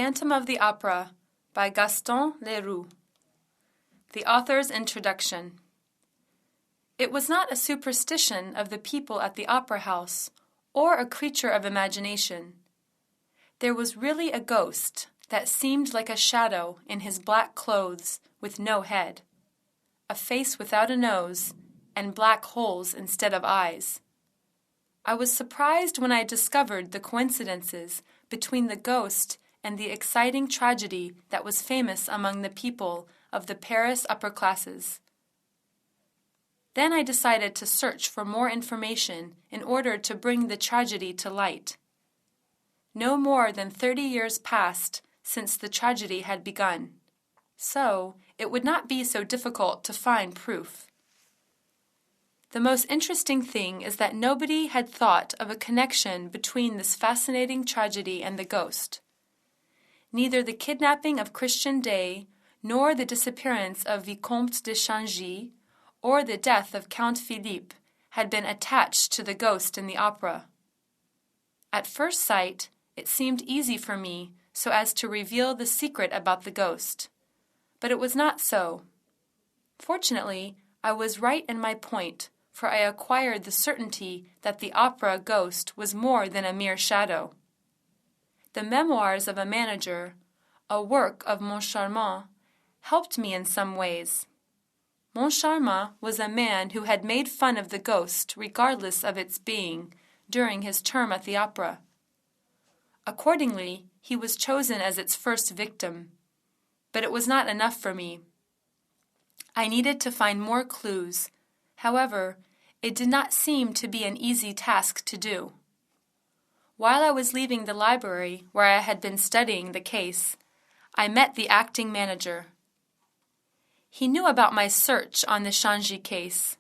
Phantom of the Opera by Gaston Leroux. The author's introduction. It was not a superstition of the people at the opera house, or a creature of imagination. There was really a ghost that seemed like a shadow in his black clothes with no head, a face without a nose, and black holes instead of eyes. I was surprised when I discovered the coincidences between the ghost and the exciting tragedy that was famous among the people of the Paris upper classes. Then I decided to search for more information in order to bring the tragedy to light. No more than 30 years passed since the tragedy had begun, so it would not be so difficult to find proof. The most interesting thing is that nobody had thought of a connection between this fascinating tragedy and the ghost. Neither the kidnapping of Christian Day, nor the disappearance of Vicomte de Changy, or the death of Count Philippe had been attached to the ghost in the opera. At first sight, it seemed easy for me so as to reveal the secret about the ghost. But it was not so. Fortunately, I was right in my point, for I acquired the certainty that the opera ghost was more than a mere shadow. The Memoirs of a Manager, a work of Moncharmin, helped me in some ways. Moncharmin was a man who had made fun of the ghost regardless of its being during his term at the opera. Accordingly, he was chosen as its first victim. But it was not enough for me. I needed to find more clues. However, it did not seem to be an easy task to do. While I was leaving the library where I had been studying the case, I met the acting manager. He knew about my search on the Changy case,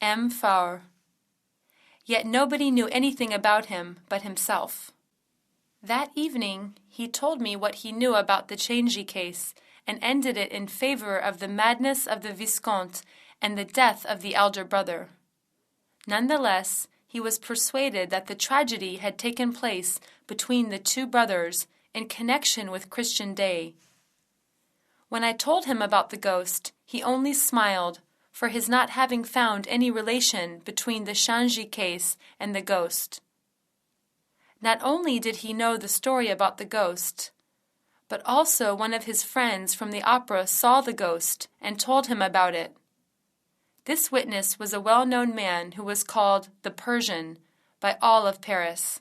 M. Faure. Yet nobody knew anything about him but himself. That evening, he told me what he knew about the Changy case and ended it in favor of the madness of the Viscount and the death of the elder brother. Nonetheless, he was persuaded that the tragedy had taken place between the two brothers in connection with Christian Day. When I told him about the ghost, he only smiled for his not having found any relation between the Changy case and the ghost. Not only did he know the story about the ghost, but also one of his friends from the opera saw the ghost and told him about it. This witness was a well-known man who was called the Persian by all of Paris.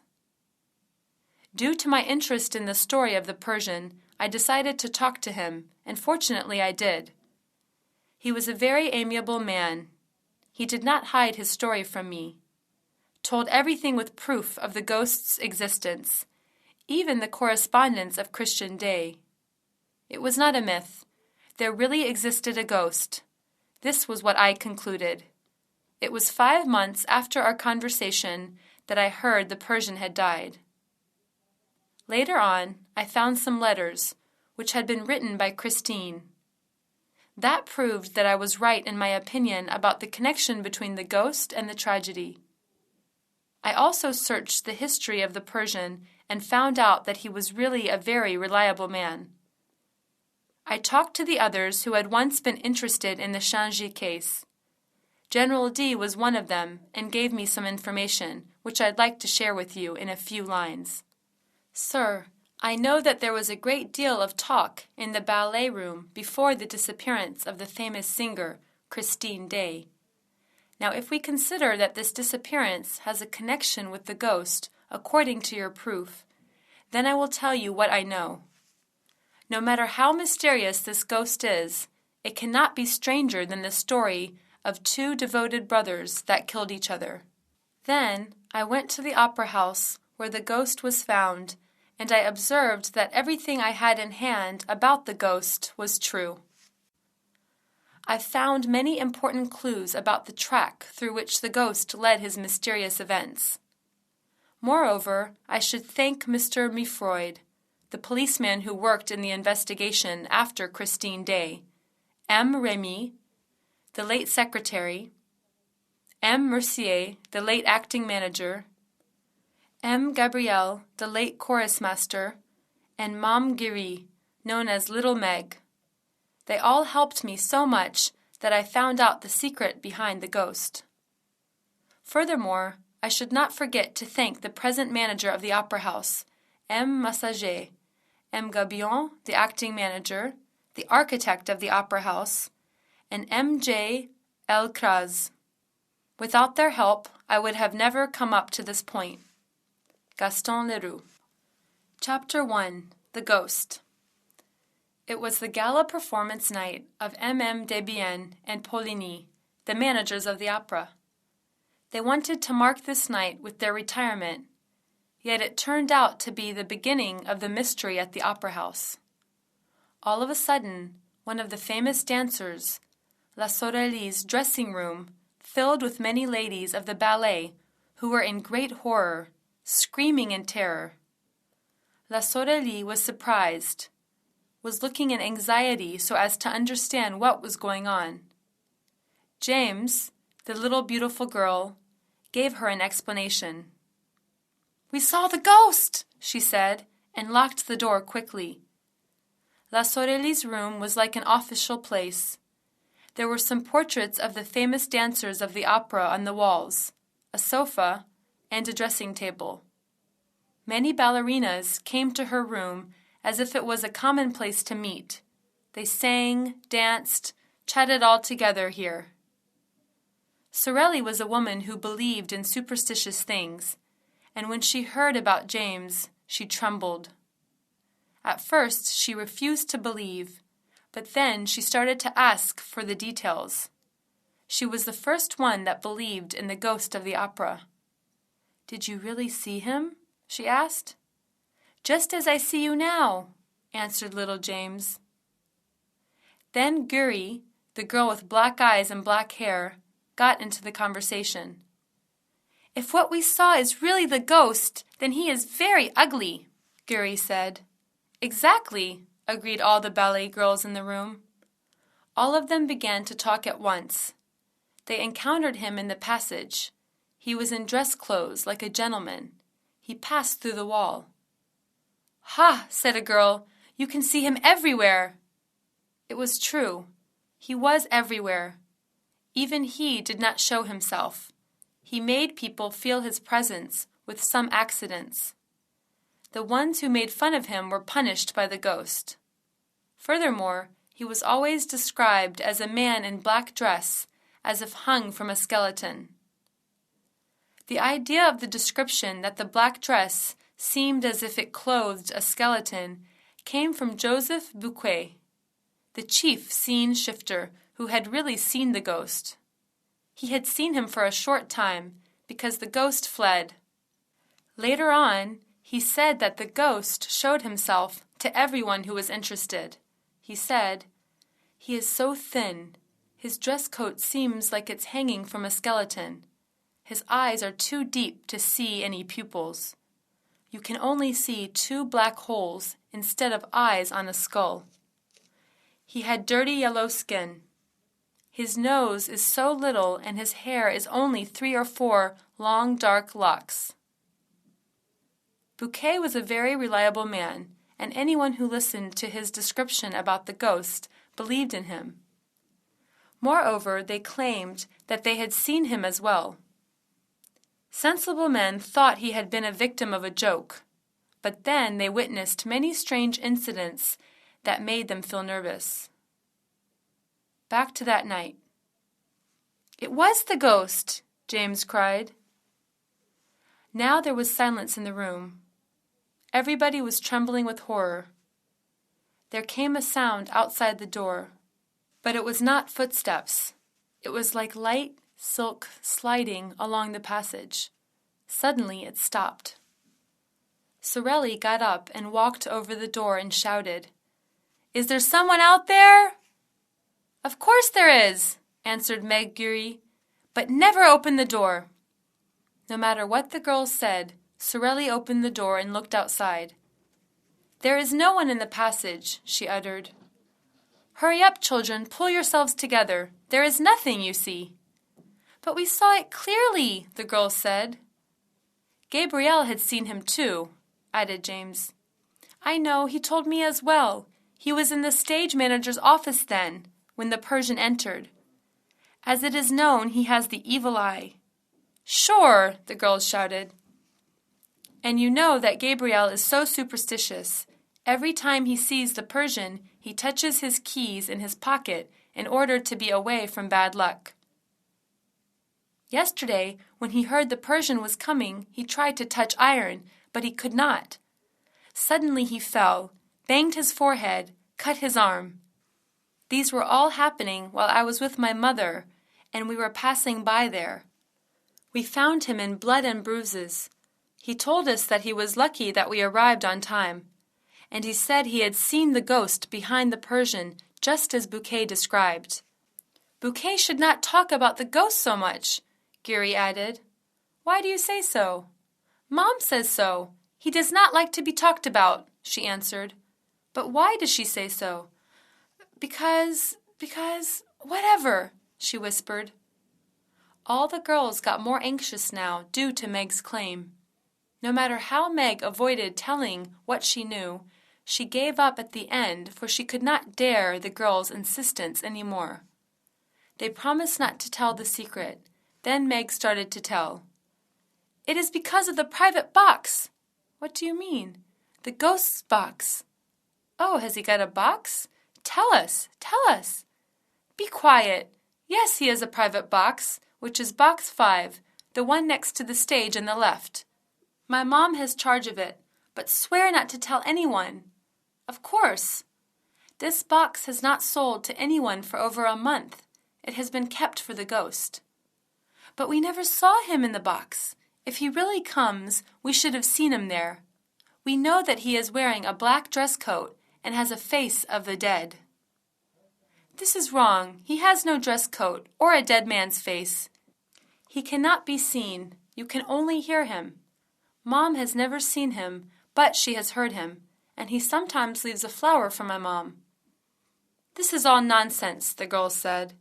Due to my interest in the story of the Persian, I decided to talk to him, and fortunately I did. He was a very amiable man. He did not hide his story from me, told everything with proof of the ghost's existence, even the correspondence of Christian Day. It was not a myth. There really existed a ghost. This was what I concluded. It was 5 months after our conversation that I heard the Persian had died. Later on, I found some letters, which had been written by Christine. That proved that I was right in my opinion about the connection between the ghost and the tragedy. I also searched the history of the Persian and found out that he was really a very reliable man. I talked to the others who had once been interested in the Changy case. General D was one of them and gave me some information, which I'd like to share with you in a few lines. Sir, I know that there was a great deal of talk in the ballet room before the disappearance of the famous singer, Christine Day. Now, if we consider that this disappearance has a connection with the ghost, according to your proof, then I will tell you what I know. No matter how mysterious this ghost is, it cannot be stranger than the story of two devoted brothers that killed each other. Then I went to the opera house where the ghost was found, and I observed that everything I had in hand about the ghost was true. I found many important clues about the track through which the ghost led his mysterious events. Moreover, I should thank Mr. Mifroid, the policeman who worked in the investigation after Christine Day, M. Remy, the late secretary, M. Mercier, the late acting manager, M. Gabriel, the late chorus master, and Mame GIRY, known as Little Meg. They all helped me so much that I found out the secret behind the ghost. Furthermore, I should not forget to thank the present manager of the opera house, M. Massager, M. Gabion, the acting manager, the architect of the opera house, and M. J. L. Kraz. Without their help, I would have never come up to this point. Gaston Leroux. Chapter 1. The Ghost. It was the gala performance night of M. Debienne and Poligny, the managers of the opera. They wanted to mark this night with their retirement, yet it turned out to be the beginning of the mystery at the opera house. All of a sudden, one of the famous dancers, La Sorelli's dressing room, filled with many ladies of the ballet who were in great horror, screaming in terror. La Sorelli was surprised, was looking in anxiety so as to understand what was going on. James, the little beautiful girl, gave her an explanation. "We saw the ghost," she said, and locked the door quickly. La Sorelli's room was like an official place. There were some portraits of the famous dancers of the opera on the walls, a sofa, and a dressing table. Many ballerinas came to her room as if it was a common place to meet. They sang, danced, chatted all together here. Sorelli was a woman who believed in superstitious things, and when she heard about James, she trembled. At first, she refused to believe, but then she started to ask for the details. She was the first one that believed in the ghost of the opera. "Did you really see him?" she asked. "Just as I see you now," answered little James. Then GIRY, the girl with black eyes and black hair, got into the conversation. "If what we saw is really the ghost, then he is very ugly," GIRY said. "Exactly," agreed all the ballet girls in the room. All of them began to talk at once. They encountered him in the passage. He was in dress clothes like a gentleman. He passed through the wall. "Ha!" said a girl. "You can see him everywhere." It was true. He was everywhere. Even he did not show himself. He made people feel his presence with some accidents. The ones who made fun of him were punished by the ghost. Furthermore, he was always described as a man in black dress, as if hung from a skeleton. The idea of the description that the black dress seemed as if it clothed a skeleton came from Joseph Buquet, the chief scene shifter who had really seen the ghost. He had seen him for a short time because the ghost fled. Later on, he said that the ghost showed himself to everyone who was interested. He said, "He is so thin. His dress coat seems like it's hanging from a skeleton. His eyes are too deep to see any pupils. You can only see 2 black holes instead of eyes on a skull. He had dirty yellow skin. His nose is so little and his hair is only 3 or 4 long dark locks." Bouquet was a very reliable man, and anyone who listened to his description about the ghost believed in him. Moreover, they claimed that they had seen him as well. Sensible men thought he had been a victim of a joke, but then they witnessed many strange incidents that made them feel nervous. Back to that night. "It was the ghost!" James cried. Now there was silence in the room. Everybody was trembling with horror. There came a sound outside the door, but it was not footsteps. It was like light silk sliding along the passage. Suddenly it stopped. Sorelli got up and walked over the door and shouted, "Is there someone out there?" "Of course there is," answered Meg GIRY, "but never open the door." No matter what the girls said, Sorelli opened the door and looked outside. "There is no one in the passage," she uttered. "Hurry up, children, pull yourselves together. There is nothing, you see." "But we saw it clearly," the girls said. Gabrielle had seen him too, added James. I know, he told me as well. He was in the stage manager's office then, when the Persian entered. As it is known, he has the evil eye. Sure, the girls shouted. And you know that Gabriel is so superstitious. Every time he sees the Persian, he touches his keys in his pocket in order to be away from bad luck. Yesterday, when he heard the Persian was coming, he tried to touch iron, but he could not. Suddenly he fell, banged his forehead, cut his arm. These were all happening while I was with my mother, and we were passing by there. We found him in blood and bruises. He told us that he was lucky that we arrived on time, and he said he had seen the ghost behind the Persian just as Bouquet described. Bouquet should not talk about the ghost so much, GIRY added. Why do you say so? Mom says so. He does not like to be talked about, she answered. But why does she say so? Because, whatever, she whispered. All the girls got more anxious now due to Meg's claim. No matter how Meg avoided telling what she knew, she gave up at the end, for she could not dare the girls' insistence any more. They promised not to tell the secret. Then Meg started to tell. It is because of the private box. What do you mean? The ghost's box. Oh, has he got a box? Tell us. Be quiet. Yes, he has a private box, which is box 5, the one next to the stage on the left. My mom has charge of it, but swear not to tell anyone. Of course. This box has not sold to anyone for over a month. It has been kept for the ghost. But we never saw him in the box. If he really comes, we should have seen him there. We know that he is wearing a black dress coat and has a face of the dead. This is wrong. He has no dress coat or a dead man's face. He cannot be seen. You can only hear him. Mom has never seen him, but she has heard him, and he sometimes leaves a flower for my mom. This is all nonsense, the girls said.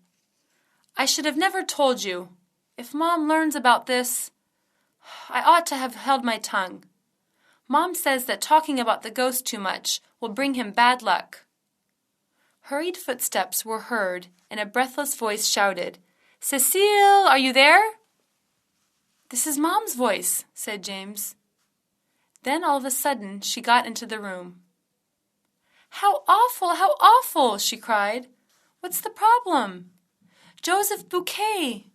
I should have never told you. If Mom learns about this, I ought to have held my tongue. Mom says that talking about the ghost too much will bring him bad luck. Hurried footsteps were heard, and a breathless voice shouted, Cecile, are you there? This is Mom's voice, said James. Then all of a sudden she got into the room. How awful, she cried. What's the problem? Joseph Bouquet.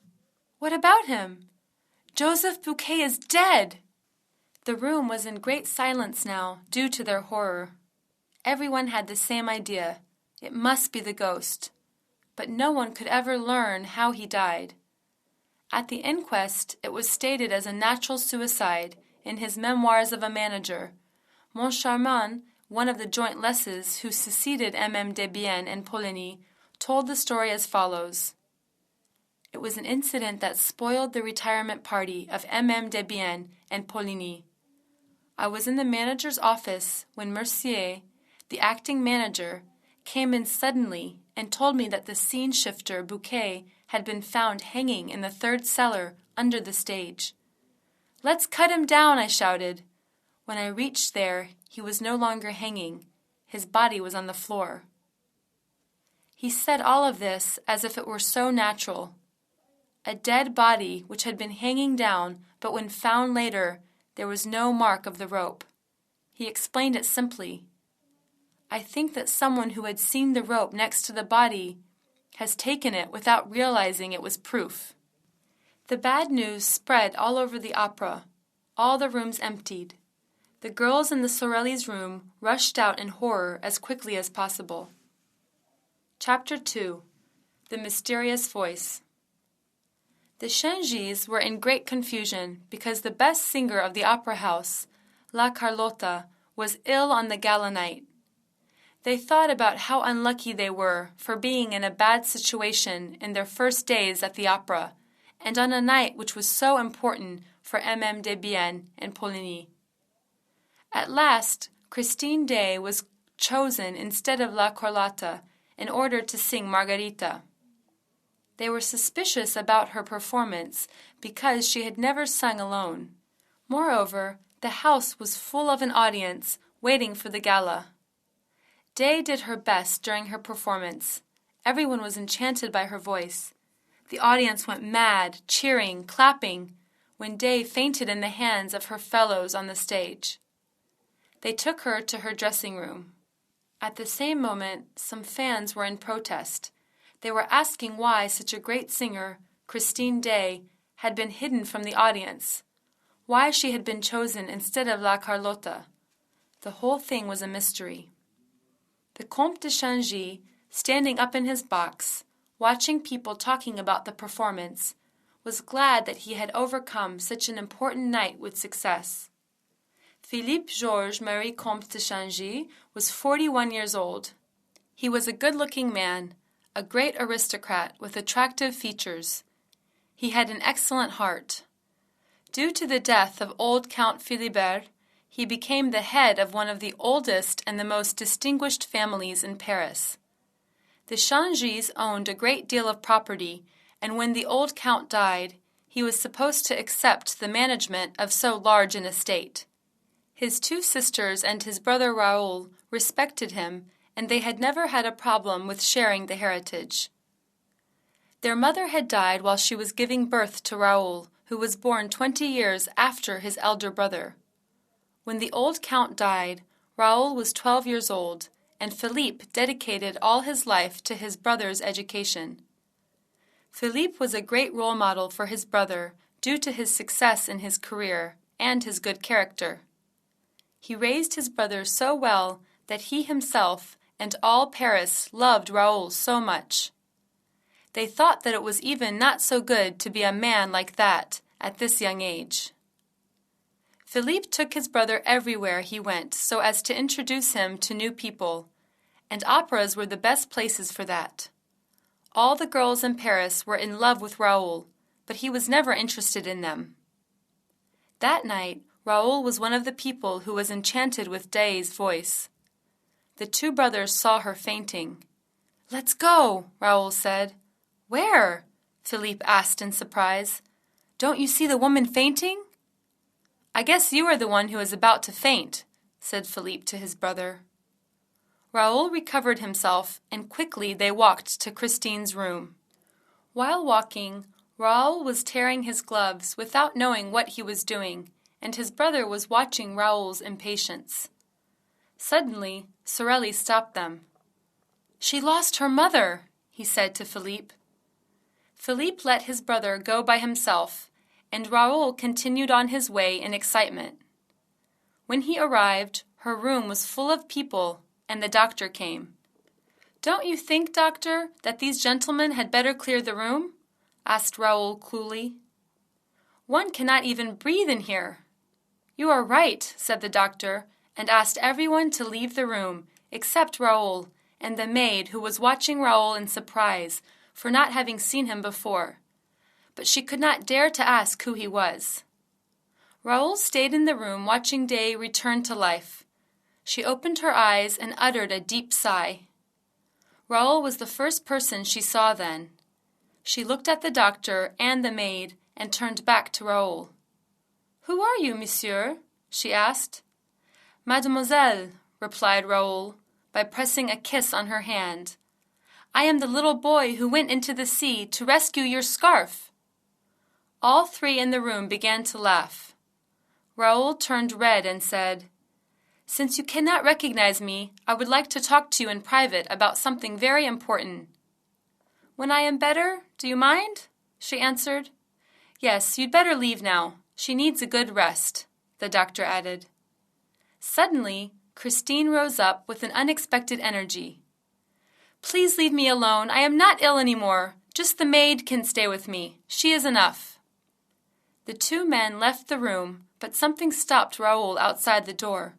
What about him? Joseph Bouquet is dead. The room was in great silence now, due to their horror. Everyone had the same idea. It must be the ghost. But no one could ever learn how he died. At the inquest, it was stated as a natural suicide in his Memoirs of a Manager. Moncharmin, one of the joint lesses who succeeded MM Debienne and Poligny, told the story as follows. It was an incident that spoiled the retirement party of MM Debienne and Poligny. I was in the manager's office when Mercier, the acting manager, came in suddenly and told me that the scene shifter Bouquet had been found hanging in the 3rd cellar under the stage. Let's cut him down, I shouted. When I reached there, he was no longer hanging. His body was on the floor. He said all of this as if it were so natural. A dead body which had been hanging down, but when found later, there was no mark of the rope. He explained it simply. I think that someone who had seen the rope next to the body has taken it without realizing it was proof. The bad news spread all over the opera. All the rooms emptied. The girls in the Sorelli's room rushed out in horror as quickly as possible. Chapter 2. The Mysterious Voice. The Changis were in great confusion because the best singer of the opera house, La Carlotta, was ill on the gala night. They thought about how unlucky they were for being in a bad situation in their first days at the opera, and on a night which was so important for MM Debienne and Poligny. At last, Christine Day was chosen instead of La Carlotta in order to sing Margarita. They were suspicious about her performance because she had never sung alone. Moreover, the house was full of an audience waiting for the gala. Day did her best during her performance. Everyone was enchanted by her voice. The audience went mad, cheering, clapping, when Day fainted in the hands of her fellows on the stage. They took her to her dressing room. At the same moment, some fans were in protest. They were asking why such a great singer, Christine Day, had been hidden from the audience, why she had been chosen instead of La Carlotta. The whole thing was a mystery. The Comte de Changy, standing up in his box, watching people talking about the performance, was glad that he had overcome such an important night with success. Philippe Georges Marie Comte de Changy was 41 years old. He was a good-looking man, a great aristocrat with attractive features. He had an excellent heart. Due to the death of old Count Philibert, he became the head of one of the oldest and the most distinguished families in Paris. The Changys owned a great deal of property, and when the old count died, he was supposed to accept the management of so large an estate. His two sisters and his brother Raoul respected him, and they had never had a problem with sharing the heritage. Their mother had died while she was giving birth to Raoul, who was born 20 years after his elder brother. When the old count died, Raoul was 12 years old, and Philippe dedicated all his life to his brother's education. Philippe was a great role model for his brother due to his success in his career and his good character. He raised his brother so well that he himself and all Paris loved Raoul so much. They thought that it was even not so good to be a man like that at this young age. Philippe took his brother everywhere he went so as to introduce him to new people, and operas were the best places for that. All the girls in Paris were in love with Raoul, but he was never interested in them. That night, Raoul was one of the people who was enchanted with Day's voice. The two brothers saw her fainting. "Let's go," Raoul said. "Where?" Philippe asked in surprise. "Don't you see the woman fainting?" "I guess you are the one who is about to faint," said Philippe to his brother. Raoul recovered himself, and quickly they walked to Christine's room. While walking, Raoul was tearing his gloves without knowing what he was doing, and his brother was watching Raoul's impatience. Suddenly, Sorelli stopped them. "She lost her mother," he said to Philippe. Philippe let his brother go by himself, and Raoul continued on his way in excitement. When he arrived, her room was full of people, and the doctor came. "Don't you think, doctor, that these gentlemen had better clear the room?" asked Raoul coolly. "One cannot even breathe in here." "You are right," said the doctor, and asked everyone to leave the room, except Raoul and the maid who was watching Raoul in surprise for not having seen him before. But she could not dare to ask who he was. Raoul stayed in the room watching Day return to life. She opened her eyes and uttered a deep sigh. Raoul was the first person she saw then. She looked at the doctor and the maid and turned back to Raoul. "Who are you, monsieur?" she asked. "Mademoiselle," replied Raoul, by pressing a kiss on her hand. "I am the little boy who went into the sea to rescue your scarf." All three in the room began to laugh. Raoul turned red and said, "Since you cannot recognize me, I would like to talk to you in private about something very important." "When I am better, do you mind?" she answered. "Yes, you'd better leave now. She needs a good rest," the doctor added. Suddenly, Christine rose up with an unexpected energy. "Please leave me alone. I am not ill anymore. Just the maid can stay with me. She is enough." The two men left the room, but something stopped Raoul outside the door.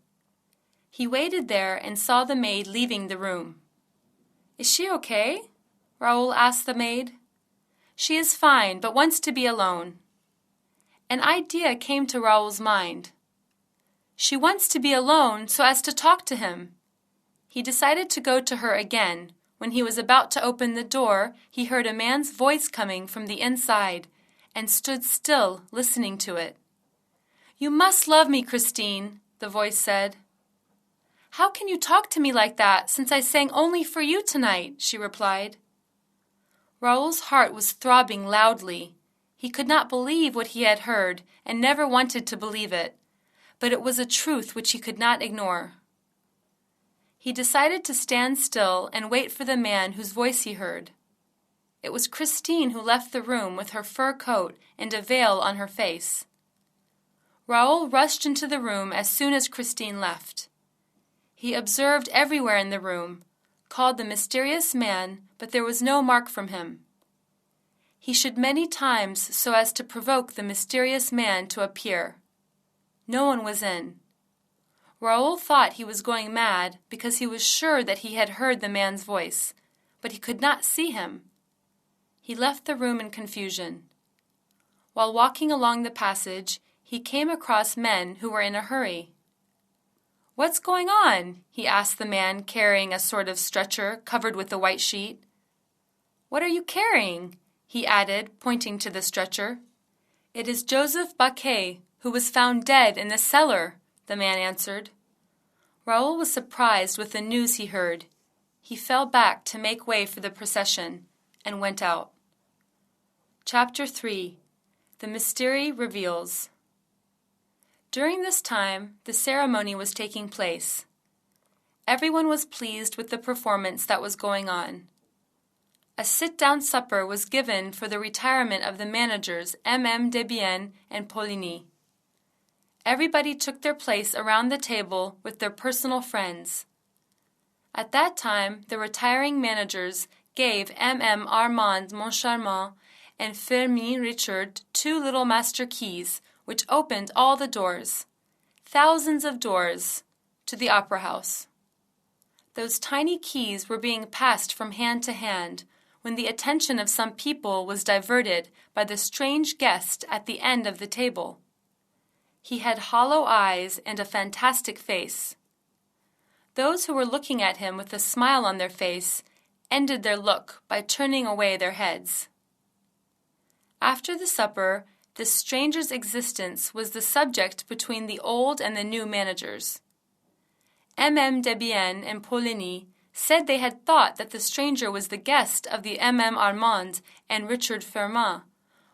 He waited there and saw the maid leaving the room. "Is she okay?" Raoul asked the maid. "She is fine, but wants to be alone." An idea came to Raoul's mind. She wants to be alone so as to talk to him. He decided to go to her again. When he was about to open the door, he heard a man's voice coming from the inside and stood still, listening to it. "You must love me, Christine," the voice said. "How can you talk to me like that, since I sang only for you tonight?" she replied. Raoul's heart was throbbing loudly. He could not believe what he had heard, and never wanted to believe it, but it was a truth which he could not ignore. He decided to stand still and wait for the man whose voice he heard. It was Christine who left the room with her fur coat and a veil on her face. Raoul rushed into the room as soon as Christine left. He observed everywhere in the room, called the mysterious man, but there was no mark from him. He shook many times so as to provoke the mysterious man to appear. No one was in. Raoul thought he was going mad because he was sure that he had heard the man's voice, but he could not see him. He left the room in confusion. While walking along the passage, he came across men who were in a hurry. "What's going on?" he asked the man carrying a sort of stretcher covered with a white sheet. "What are you carrying?" he added, pointing to the stretcher. "It is Joseph Baquet, who was found dead in the cellar," the man answered. Raoul was surprised with the news he heard. He fell back to make way for the procession and went out. Chapter 3. The Mystery Reveals. During this time, the ceremony was taking place. Everyone was pleased with the performance that was going on. A sit-down supper was given for the retirement of the managers M.M. Debienne and Poligny. Everybody took their place around the table with their personal friends. At that time, the retiring managers gave M.M. Armand Moncharmin and Fermi Richard 2 little master keys, which opened all the doors, thousands of doors, to the opera house. Those tiny keys were being passed from hand to hand when the attention of some people was diverted by the strange guest at the end of the table. He had hollow eyes and a fantastic face. Those who were looking at him with a smile on their face ended their look by turning away their heads. After the supper, this stranger's existence was the subject between the old and the new managers. M.M. Debienne and Poligny said they had thought that the stranger was the guest of the M.M. Armand and Richard Fermat,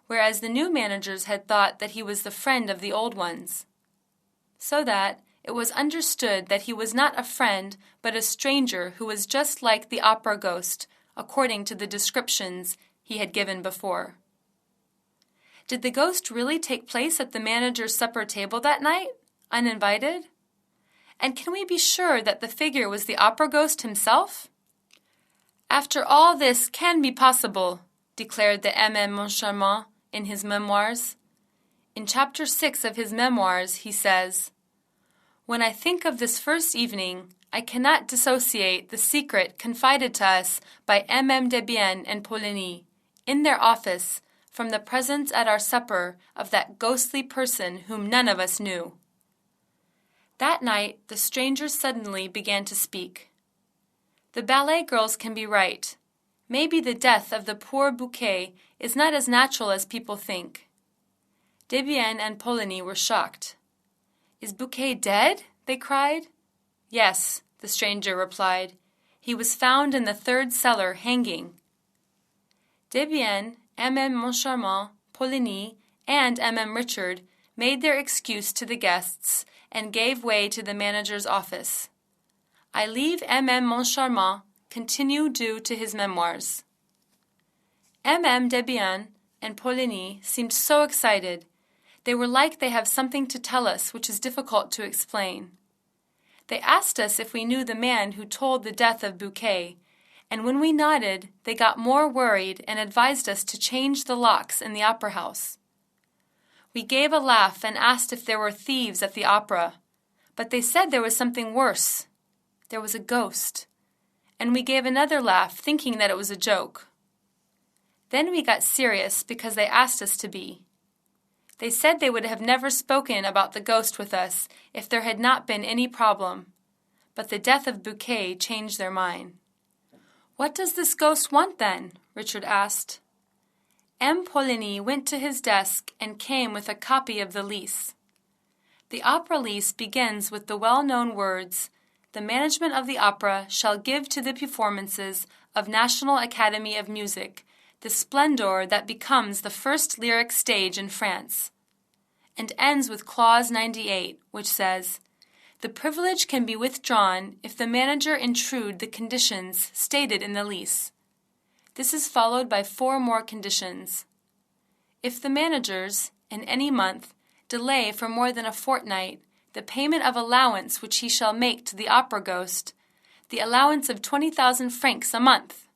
whereas the new managers had thought that he was the friend of the old ones. So that it was understood that he was not a friend but a stranger who was just like the opera ghost, according to the descriptions he had given before. Did the ghost really take place at the manager's supper table that night, uninvited? And can we be sure that the figure was the opera ghost himself? After all this can be possible, declared the M.M. Moncharmin in his memoirs. In chapter 6 of his memoirs, he says, "When I think of this first evening, I cannot dissociate the secret confided to us by M.M. Debienne and Poligny, in their office, from the presence at our supper of that ghostly person whom none of us knew." That night, the stranger suddenly began to speak. The ballet girls can be right. Maybe the death of the poor Bouquet is not as natural as people think. Debienne and Poligny were shocked. "Is Bouquet dead?" they cried. "Yes," the stranger replied. "He was found in the 3rd cellar hanging." Debienne, M.M. Moncharmin, Poligny, and M.M. Richard made their excuse to the guests and gave way to the manager's office. I leave M.M. Moncharmin continue due to his memoirs. M.M. Debienne and Poligny seemed so excited. They were like they have something to tell us which is difficult to explain. They asked us if we knew the man who told the death of Bouquet, and when we nodded, they got more worried and advised us to change the locks in the opera house. We gave a laugh and asked if there were thieves at the opera, but they said there was something worse. There was a ghost. And we gave another laugh, thinking that it was a joke. Then we got serious because they asked us to be. They said they would have never spoken about the ghost with us if there had not been any problem, but the death of Bouquet changed their mind. "What does this ghost want then?" Richard asked. M. Poligny went to his desk and came with a copy of the lease. The opera lease begins with the well-known words, the management of the opera shall give to the performances of National Academy of Music the splendor that becomes the first lyric stage in France," and ends with Clause 98, which says, "The privilege can be withdrawn if the manager intrude the conditions stated in the lease." This is followed by 4 more conditions. If the managers, in any month, delay for more than a fortnight the payment of allowance which he shall make to the opera ghost, the allowance of 20,000 francs a month.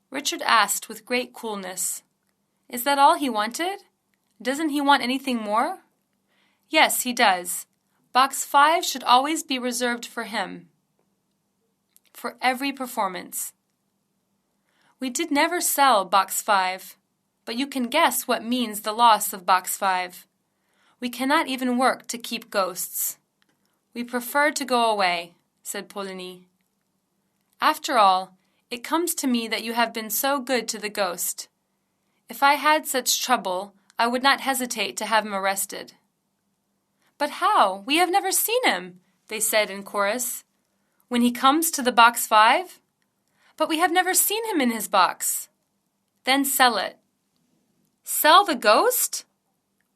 Richard asked with great coolness, "Is that all he wanted? Doesn't he want anything more?" "Yes, he does. Box 5 should always be reserved for him, for every performance." We did never sell Box 5, but you can guess what means the loss of Box 5. We cannot even work to keep ghosts. "We prefer to go away," said Poligny. "After all, it comes to me that you have been so good to the ghost. If I had such trouble, I would not hesitate to have him arrested." "But how? We have never seen him," they said in chorus. "When he comes to the Box 5? But we have never seen him in his box." "Then sell it." "Sell the ghost?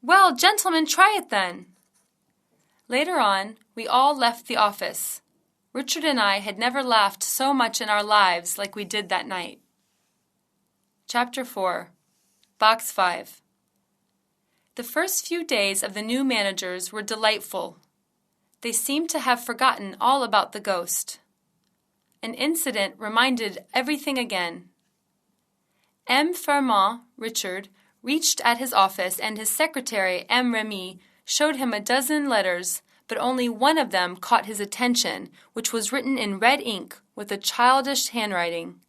Well, gentlemen, try it then." Later on, we all left the office. Richard and I had never laughed so much in our lives like we did that night. Chapter 4. Box 5. The first few days of the new managers were delightful. They seemed to have forgotten all about the ghost. An incident reminded everything again. M. Firmin, Richard, reached at his office and his secretary, M. Remy, showed him a dozen letters, but only one of them caught his attention, which was written in red ink with a childish handwriting.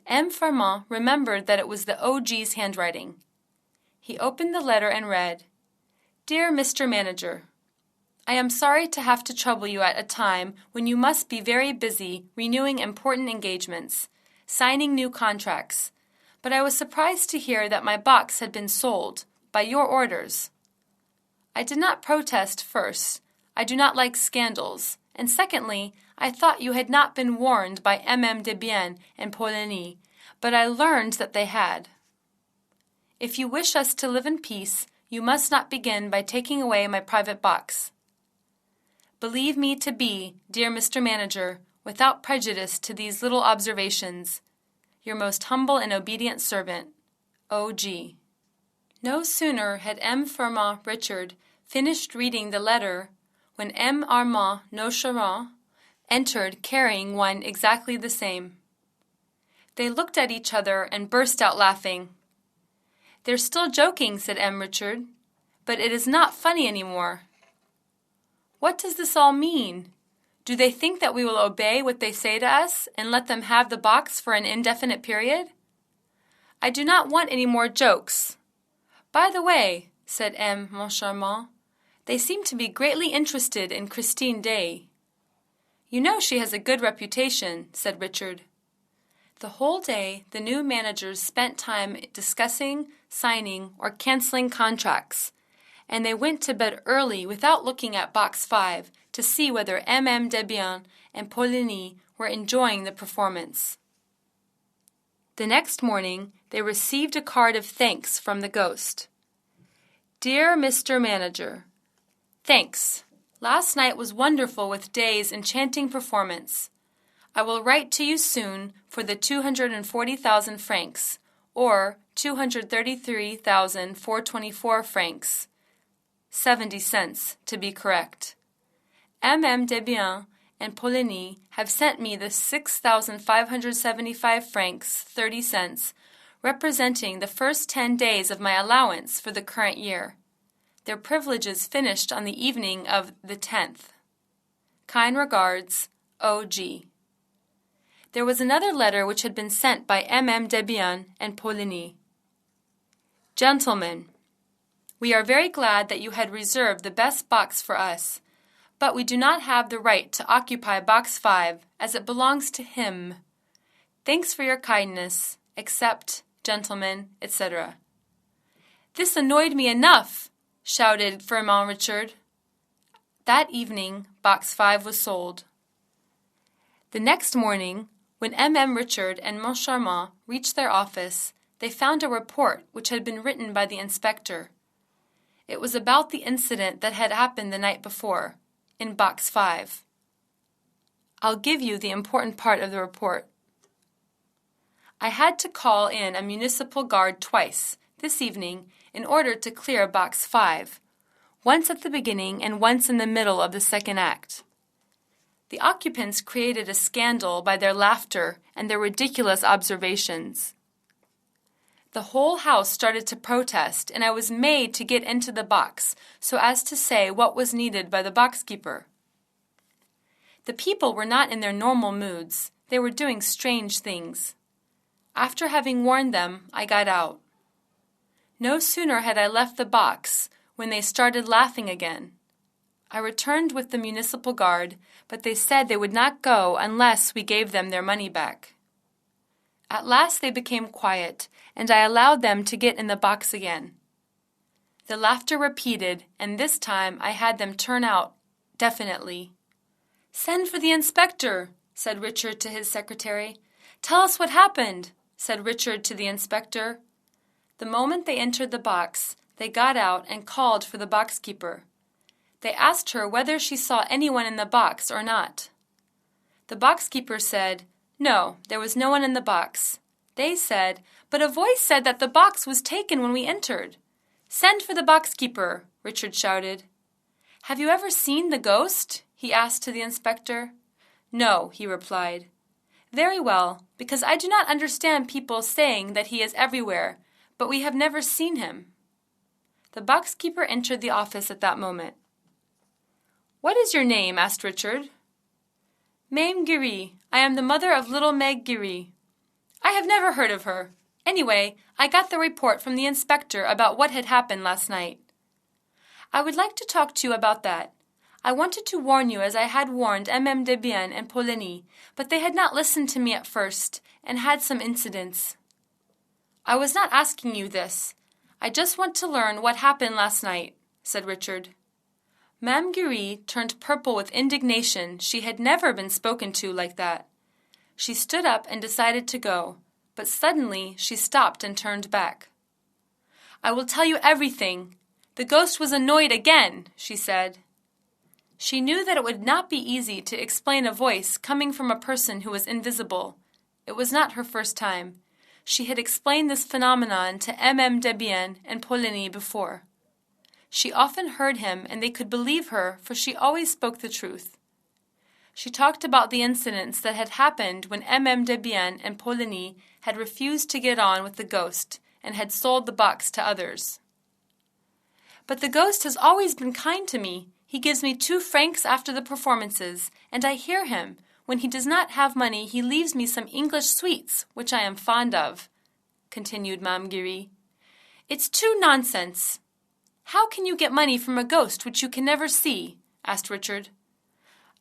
M. Firmin remembered that it was the O.G.'s handwriting. He opened the letter and read, "Dear Mr. Manager, I am sorry to have to trouble you at a time when you must be very busy renewing important engagements, signing new contracts, but I was surprised to hear that my box had been sold, by your orders. I did not protest first. I do not like scandals, and secondly, I thought you had not been warned by M.M. Debienne and Poligny, but I learned that they had. If you wish us to live in peace, you must not begin by taking away my private box. Believe me to be, dear Mr. Manager, without prejudice to these little observations, your most humble and obedient servant, O.G." No sooner had M. Firmin Richard finished reading the letter when M. Armand Nocheron entered carrying one exactly the same. They looked at each other and burst out laughing. "They're still joking," said M. Richard, "but it is not funny any more." "What does this all mean? Do they think that we will obey what they say to us and let them have the box for an indefinite period? I do not want any more jokes. By the way," said M. Moncharmin, "they seem to be greatly interested in Christine Day." "You know she has a good reputation," said Richard. The whole day the new managers spent time discussing, signing, or canceling contracts, and they went to bed early without looking at Box 5 to see whether M.M. Debienne and Poligny were enjoying the performance. The next morning they received a card of thanks from the ghost. "Dear Mr. Manager, thanks. Last night was wonderful with Day's enchanting performance. I will write to you soon for the 240,000 francs, or 233,424 francs, 70 cents to be correct. M.M. Debienne and Poligny have sent me the 6,575 francs, 30 cents, representing the first 10 days of my allowance for the current year. Their privileges finished on the evening of the 10th. Kind regards, O.G." There was another letter which had been sent by M.M. Debienne and Poligny. "Gentlemen, we are very glad that you had reserved the best box for us, but we do not have the right to occupy Box 5 as it belongs to him. Thanks for your kindness. Accept, gentlemen, etc." "This annoyed me enough," shouted Firmin Richard. That evening, Box 5 was sold. The next morning, when M.M. Richard and Moncharmin reached their office, they found a report which had been written by the inspector. It was about the incident that had happened the night before, in Box 5. I'll give you the important part of the report. I had to call in a municipal guard twice, this evening, in order to clear Box 5, once at the beginning and once in the middle of the second act. The occupants created a scandal by their laughter and their ridiculous observations. The whole house started to protest, and I was made to get into the box so as to say what was needed by the boxkeeper. The people were not in their normal moods. They were doing strange things. After having warned them, I got out. No sooner had I left the box when they started laughing again. I returned with the municipal guard, but they said they would not go unless we gave them their money back. At last they became quiet, and I allowed them to get in the box again. The laughter repeated, and this time I had them turn out, definitely. "Send for the inspector," said Richard to his secretary. "Tell us what happened," said Richard to the inspector. The moment they entered the box, they got out and called for the boxkeeper. They asked her whether she saw anyone in the box or not. The boxkeeper said, "No, there was no one in the box." They said, "But a voice said that the box was taken when we entered." "Send for the boxkeeper," Richard shouted. "Have you ever seen the ghost?" he asked to the inspector. "No," he replied. "Very well, because I do not understand people saying that he is everywhere, but we have never seen him." The boxkeeper entered the office at that moment. "What is your name?" asked Richard. "MAME GIRY. I am the mother of little Meg GIRY." "I have never heard of her. Anyway, I got the report from the inspector about what had happened last night." "I would like to talk to you about that. I wanted to warn you as I had warned M.M. Debian and Poligny, but they had not listened to me at first and had some incidents." "I was not asking you this. I just want to learn what happened last night," said Richard. Mame Giry turned purple with indignation. She had never been spoken to like that. She stood up and decided to go, but suddenly she stopped and turned back. "I will tell you everything. The ghost was annoyed again," she said. She knew that it would not be easy to explain a voice coming from a person who was invisible. It was not her first time. She had explained this phenomenon to M.M. Debian and Poligny before. She often heard him, and they could believe her, for she always spoke the truth. She talked about the incidents that had happened when M.M. Debian and Poligny had refused to get on with the ghost and had sold the box to others. "But the ghost has always been kind to me. He gives me 2 francs after the performances, and I hear him. When he does not have money, he leaves me some English sweets, which I am fond of," continued Mame Giry. "It's too nonsense." "How can you get money from a ghost which you can never see?" asked Richard.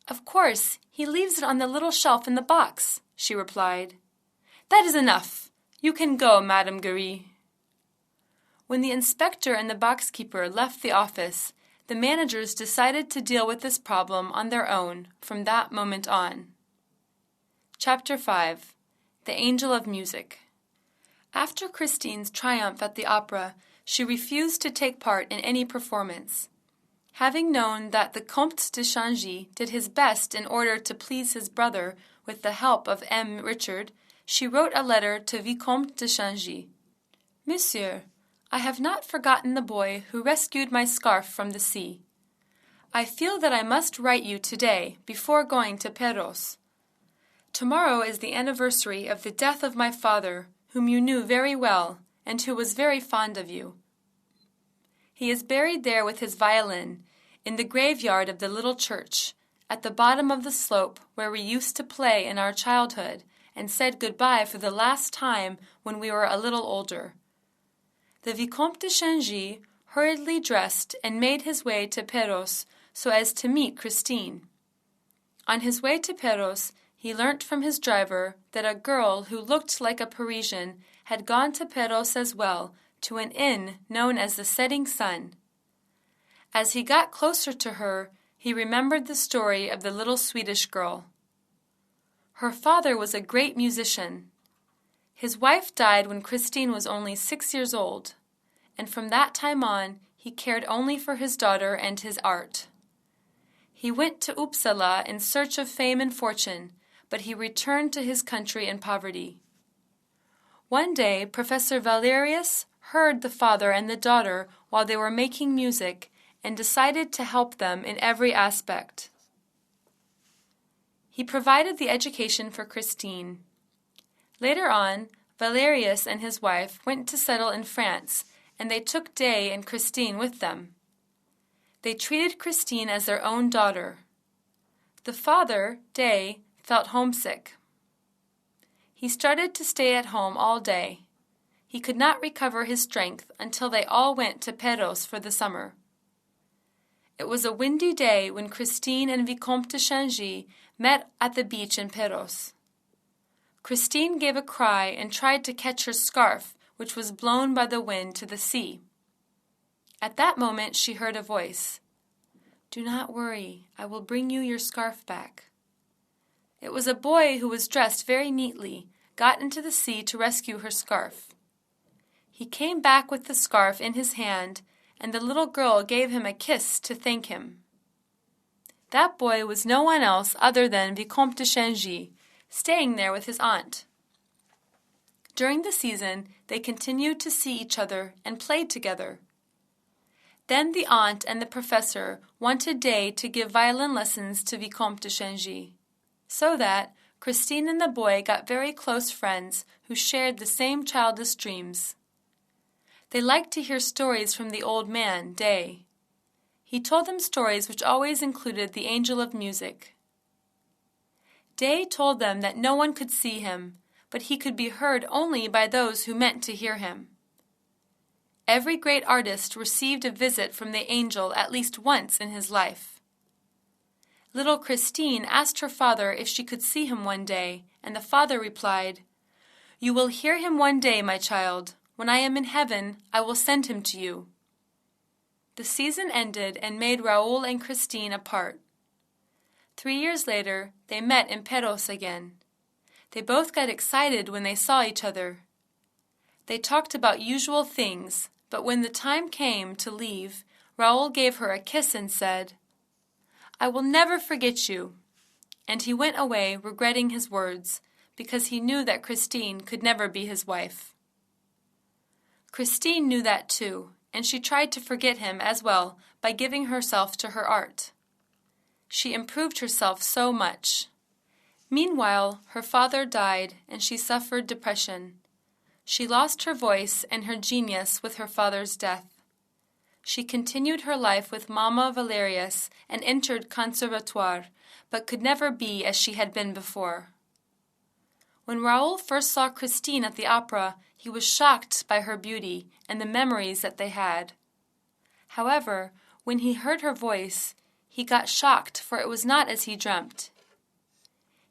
"Of course, he leaves it on the little shelf in the box," she replied. "That is enough. You can go, Madame Giry." When the inspector and the boxkeeper left the office, the managers decided to deal with this problem on their own from that moment on. Chapter 5. The Angel of Music. After Christine's triumph at the opera, she refused to take part in any performance. Having known that the Comte de Changy did his best in order to please his brother with the help of M. Richard, she wrote a letter to Vicomte de Changy. "Monsieur, I have not forgotten the boy who rescued my scarf from the sea. I feel that I must write you today before going to Perros. Tomorrow is the anniversary of the death of my father, whom you knew very well, and who was very fond of you. He is buried there with his violin, in the graveyard of the little church, at the bottom of the slope where we used to play in our childhood, and said goodbye for the last time when we were a little older." The Vicomte de Changy hurriedly dressed and made his way to Perros so as to meet Christine. On his way to Perros, he learnt from his driver that a girl who looked like a Parisian had gone to Perros as well, to an inn known as the Setting Sun. As he got closer to her, he remembered the story of the little Swedish girl. Her father was a great musician. His wife died when Christine was only 6 years old, and from that time on he cared only for his daughter and his art. He went to Uppsala in search of fame and fortune, but he returned to his country in poverty. One day, Professor Valerius heard the father and the daughter while they were making music and decided to help them in every aspect. He provided the education for Christine. Later on, Valerius and his wife went to settle in France, and they took Day and Christine with them. They treated Christine as their own daughter. The father, Day, felt homesick. He started to stay at home all day. He could not recover his strength until they all went to Perros for the summer. It was a windy day when Christine and Vicomte de Changy met at the beach in Perros. Christine gave a cry and tried to catch her scarf, which was blown by the wind to the sea. At that moment she heard a voice. "Do not worry, I will bring you your scarf back." It was a boy who was dressed very neatly, got into the sea to rescue her scarf. He came back with the scarf in his hand, and the little girl gave him a kiss to thank him. That boy was no one else other than Vicomte de Changy, staying there with his aunt. During the season, they continued to see each other and played together. Then the aunt and the professor wanted Day to give violin lessons to Vicomte de Changy, so that Christine and the boy got very close friends who shared the same childish dreams. They liked to hear stories from the old man, Day. He told them stories which always included the angel of music. Day told them that no one could see him, but he could be heard only by those who meant to hear him. Every great artist received a visit from the angel at least once in his life. Little Christine asked her father if she could see him one day, and the father replied, "You will hear him one day, my child. When I am in heaven, I will send him to you." The season ended and made Raoul and Christine apart. 3 years later, they met in Perros again. They both got excited when they saw each other. They talked about usual things, but when the time came to leave, Raoul gave her a kiss and said, "I will never forget you." And he went away regretting his words, because he knew that Christine could never be his wife. Christine knew that too, and she tried to forget him as well by giving herself to her art. She improved herself so much. Meanwhile, her father died and she suffered depression. She lost her voice and her genius with her father's death. She continued her life with Mama Valerius and entered conservatoire, but could never be as she had been before. When Raoul first saw Christine at the opera, he was shocked by her beauty and the memories that they had. However, when he heard her voice, he got shocked, for it was not as he dreamt.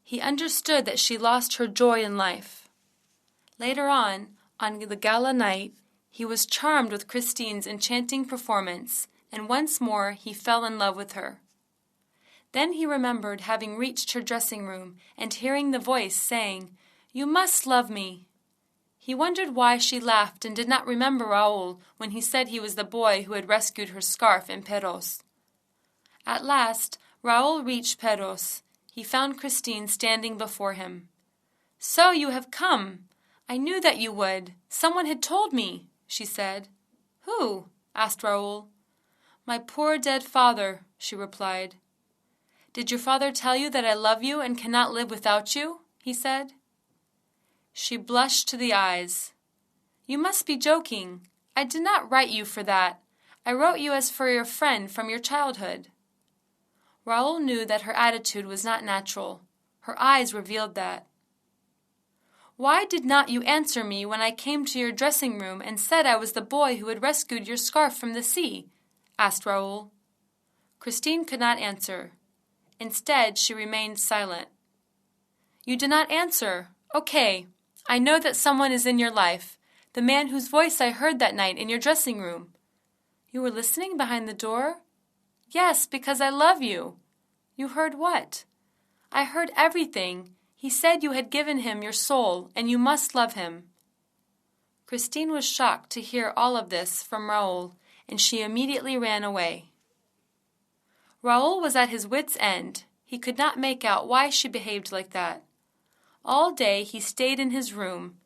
He understood that she lost her joy in life. Later on the gala night, he was charmed with Christine's enchanting performance, and once more he fell in love with her. Then he remembered having reached her dressing room and hearing the voice saying, "You must love me." He wondered why she laughed and did not remember Raoul when he said he was the boy who had rescued her scarf in Perros. At last, Raoul reached Perros. He found Christine standing before him. "So you have come! I knew that you would. Someone had told me," she said. "Who?" asked Raoul. "My poor dead father," she replied. "Did your father tell you that I love you and cannot live without you?" he said. She blushed to the eyes. "You must be joking. I did not write you for that. I wrote you as for your friend from your childhood." Raoul knew that her attitude was not natural. Her eyes revealed that. "Why did not you answer me when I came to your dressing room and said I was the boy who had rescued your scarf from the sea?" asked Raoul. Christine could not answer. Instead, she remained silent. "You did not answer. Okay. I know that someone is in your life, the man whose voice I heard that night in your dressing room. You were listening behind the door?" Yes, because I love you. You heard what? I heard everything. He said you had given him your soul, and you must love him. Christine was shocked to hear all of this from Raoul, and she immediately ran away. Raoul was at his wits' end. He could not make out why she behaved like that. All day he stayed in his room.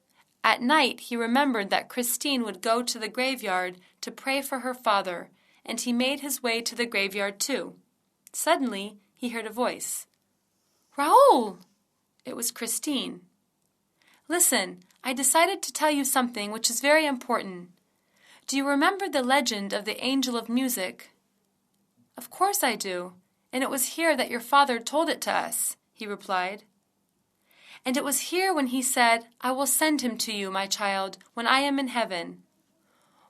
At night he remembered that Christine would go to the graveyard to pray for her father, and he made his way to the graveyard too. Suddenly he heard a voice. "Raoul!" It was Christine. "Listen, I decided to tell you something which is very important. Do you remember the legend of the Angel of Music?" "Of course I do, and it was here that your father told it to us," he replied. "And it was here when he said, 'I will send him to you, my child, when I am in heaven.'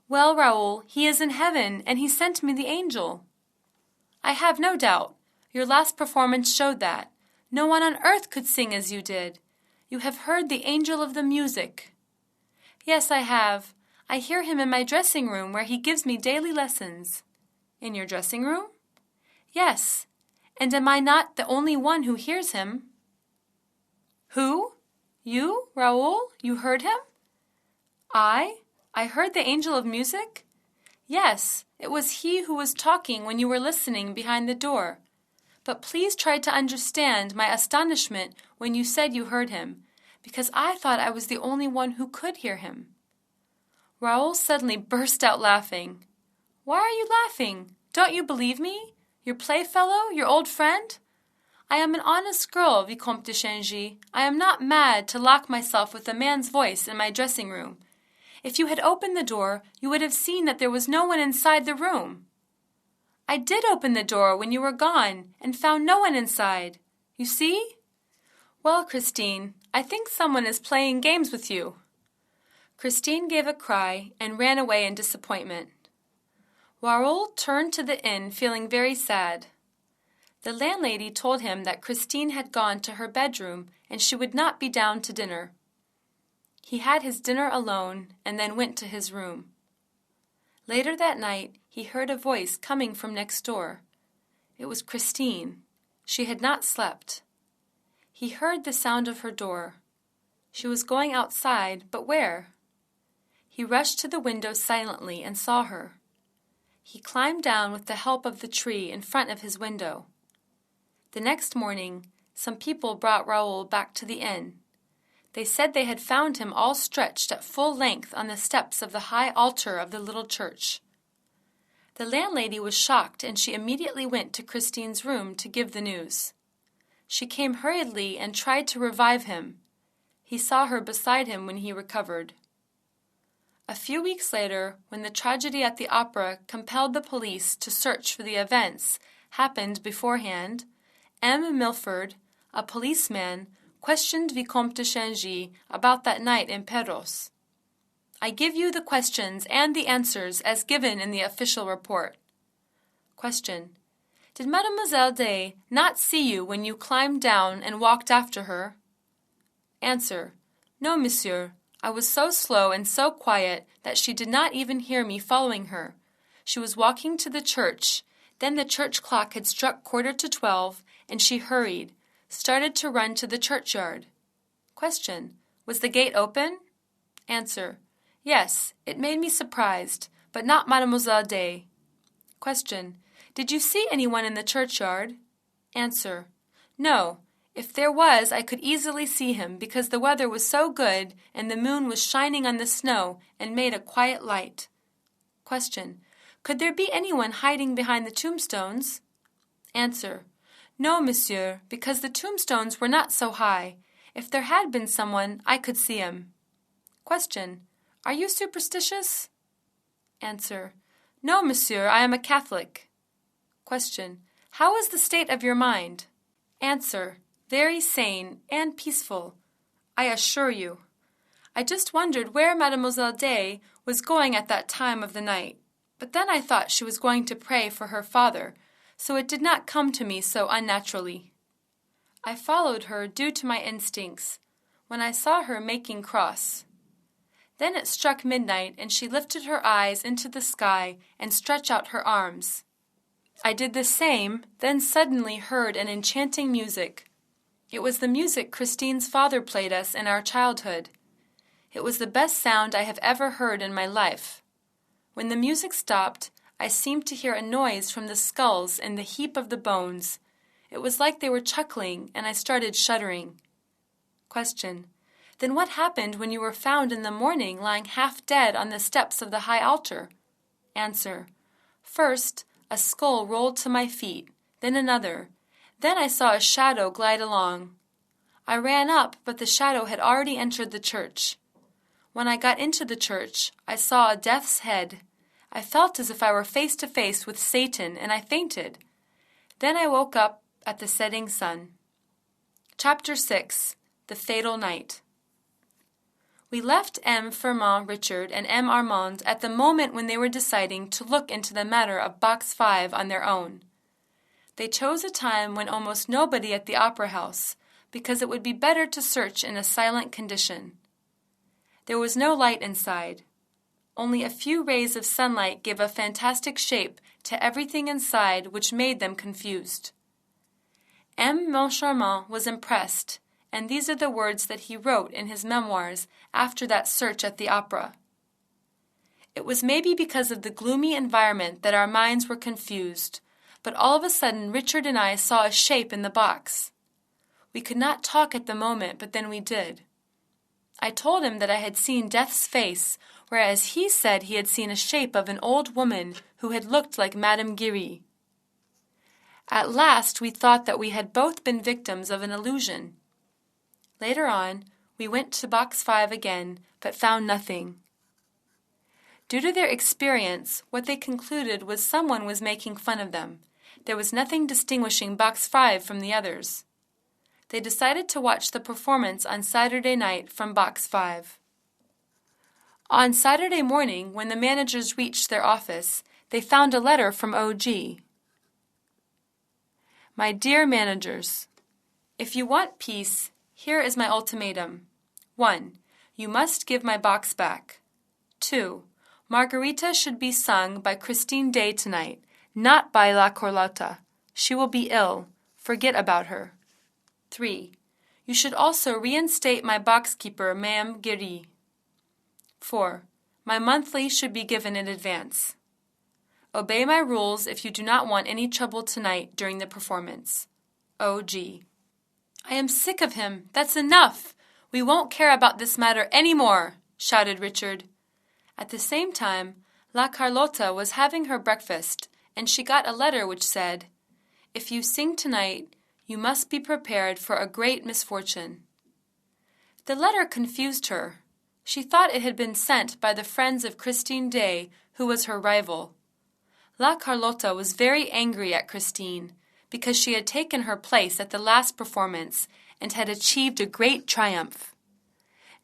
Well, Raoul, he is in heaven, and he sent me the angel." "I have no doubt. Your last performance showed that. No one on earth could sing as you did. You have heard the Angel of the Music." "Yes, I have. I hear him in my dressing room where he gives me daily lessons." "In your dressing room?" "Yes. And am I not the only one who hears him?" "Who? You, Raoul? You heard him?" I heard the Angel of Music?" "Yes, it was he who was talking when you were listening behind the door. But please try to understand my astonishment when you said you heard him, because I thought I was the only one who could hear him." Raoul suddenly burst out laughing. "Why are you laughing? Don't you believe me? Your playfellow, your old friend? I am an honest girl, Vicomte de Changé. I am not mad to lock myself with a man's voice in my dressing room. If you had opened the door, you would have seen that there was no one inside the room." "I did open the door when you were gone and found no one inside. You see?" "Well, Christine, I think someone is playing games with you." Christine gave a cry and ran away in disappointment. Raoul turned to the inn feeling very sad. The landlady told him that Christine had gone to her bedroom and she would not be down to dinner. He had his dinner alone and then went to his room. Later that night, he heard a voice coming from next door. It was Christine. She had not slept. He heard the sound of her door. She was going outside, but where? He rushed to the window silently and saw her. He climbed down with the help of the tree in front of his window. The next morning, some people brought Raoul back to the inn. They said they had found him all stretched at full length on the steps of the high altar of the little church. The landlady was shocked, and she immediately went to Christine's room to give the news. She came hurriedly and tried to revive him. He saw her beside him when he recovered. A few weeks later, when the tragedy at the opera compelled the police to search for the events happened beforehand, M. Milford, a policeman, questioned Vicomte de Changé about that night in Perros. "I give you the questions and the answers as given in the official report." Question. "Did Mademoiselle Day not see you when you climbed down and walked after her?" Answer. "No, monsieur. I was so slow and so quiet that she did not even hear me following her. She was walking to the church. Then the church clock had struck 11:45, and she hurried, started to run to the churchyard." Question. "Was the gate open?" Answer. "Yes, it made me surprised, but not Mademoiselle Day." Question. "Did you see anyone in the churchyard?" Answer. "No. If there was, I could easily see him because the weather was so good and the moon was shining on the snow and made a quiet light." Question. "Could there be anyone hiding behind the tombstones?" Answer. "No, monsieur, because the tombstones were not so high. If there had been someone, I could see him." Question. "Are you superstitious?" Answer. "No, monsieur, I am a Catholic." Question. "How is the state of your mind?" Answer. "Very sane and peaceful, I assure you. I just wondered where Mademoiselle Day was going at that time of the night, but then I thought she was going to pray for her father, so it did not come to me so unnaturally. I followed her due to my instincts, when I saw her making cross. Then it struck midnight, and she lifted her eyes into the sky and stretched out her arms. I did the same, then suddenly heard an enchanting music. It was the music Christine's father played us in our childhood. It was the best sound I have ever heard in my life. When the music stopped, I seemed to hear a noise from the skulls in the heap of the bones. It was like they were chuckling, and I started shuddering. Question. Then what happened when you were found in the morning lying half dead on the steps of the high altar? Answer. First, a skull rolled to my feet, then another. Then I saw a shadow glide along. I ran up, but the shadow had already entered the church. When I got into the church, I saw a death's head. I felt as if I were face to face with Satan, and I fainted. Then I woke up at the setting sun. Chapter 6. The Fatal Night. We left M. Firmin Richard and M. Armand at the moment when they were deciding to look into the matter of Box 5 on their own. They chose a time when almost nobody at the opera house, because it would be better to search in a silent condition. There was no light inside. Only a few rays of sunlight gave a fantastic shape to everything inside, which made them confused. M. Moncharmin was impressed, and these are the words that he wrote in his memoirs after that search at the opera. It was maybe because of the gloomy environment that our minds were confused, but all of a sudden Richard and I saw a shape in the box. We could not talk at the moment, but then we did. I told him that I had seen Death's face, whereas he said he had seen a shape of an old woman who had looked like Madame GIRY. At last we thought that we had both been victims of an illusion. Later on, we went to Box 5 again, but found nothing. Due to their experience, what they concluded was someone was making fun of them. There was nothing distinguishing Box 5 from the others. They decided to watch the performance on Saturday night from Box 5. On Saturday morning, when the managers reached their office, they found a letter from OG. My dear managers, if you want peace, here is my ultimatum. 1. You must give my box back. 2. Margarita should be sung by Christine Day tonight, not by La Carlotta. She will be ill. Forget about her. 3. You should also reinstate my boxkeeper, Ma'am GIRY. 4. My monthly should be given in advance. Obey my rules if you do not want any trouble tonight during the performance. O.G. I am sick of him. That's enough. We won't care about this matter any more, shouted Richard. At the same time, La Carlotta was having her breakfast, and she got a letter which said, If you sing tonight, you must be prepared for a great misfortune. The letter confused her. She thought it had been sent by the friends of Christine Day, who was her rival. La Carlotta was very angry at Christine, because she had taken her place at the last performance and had achieved a great triumph.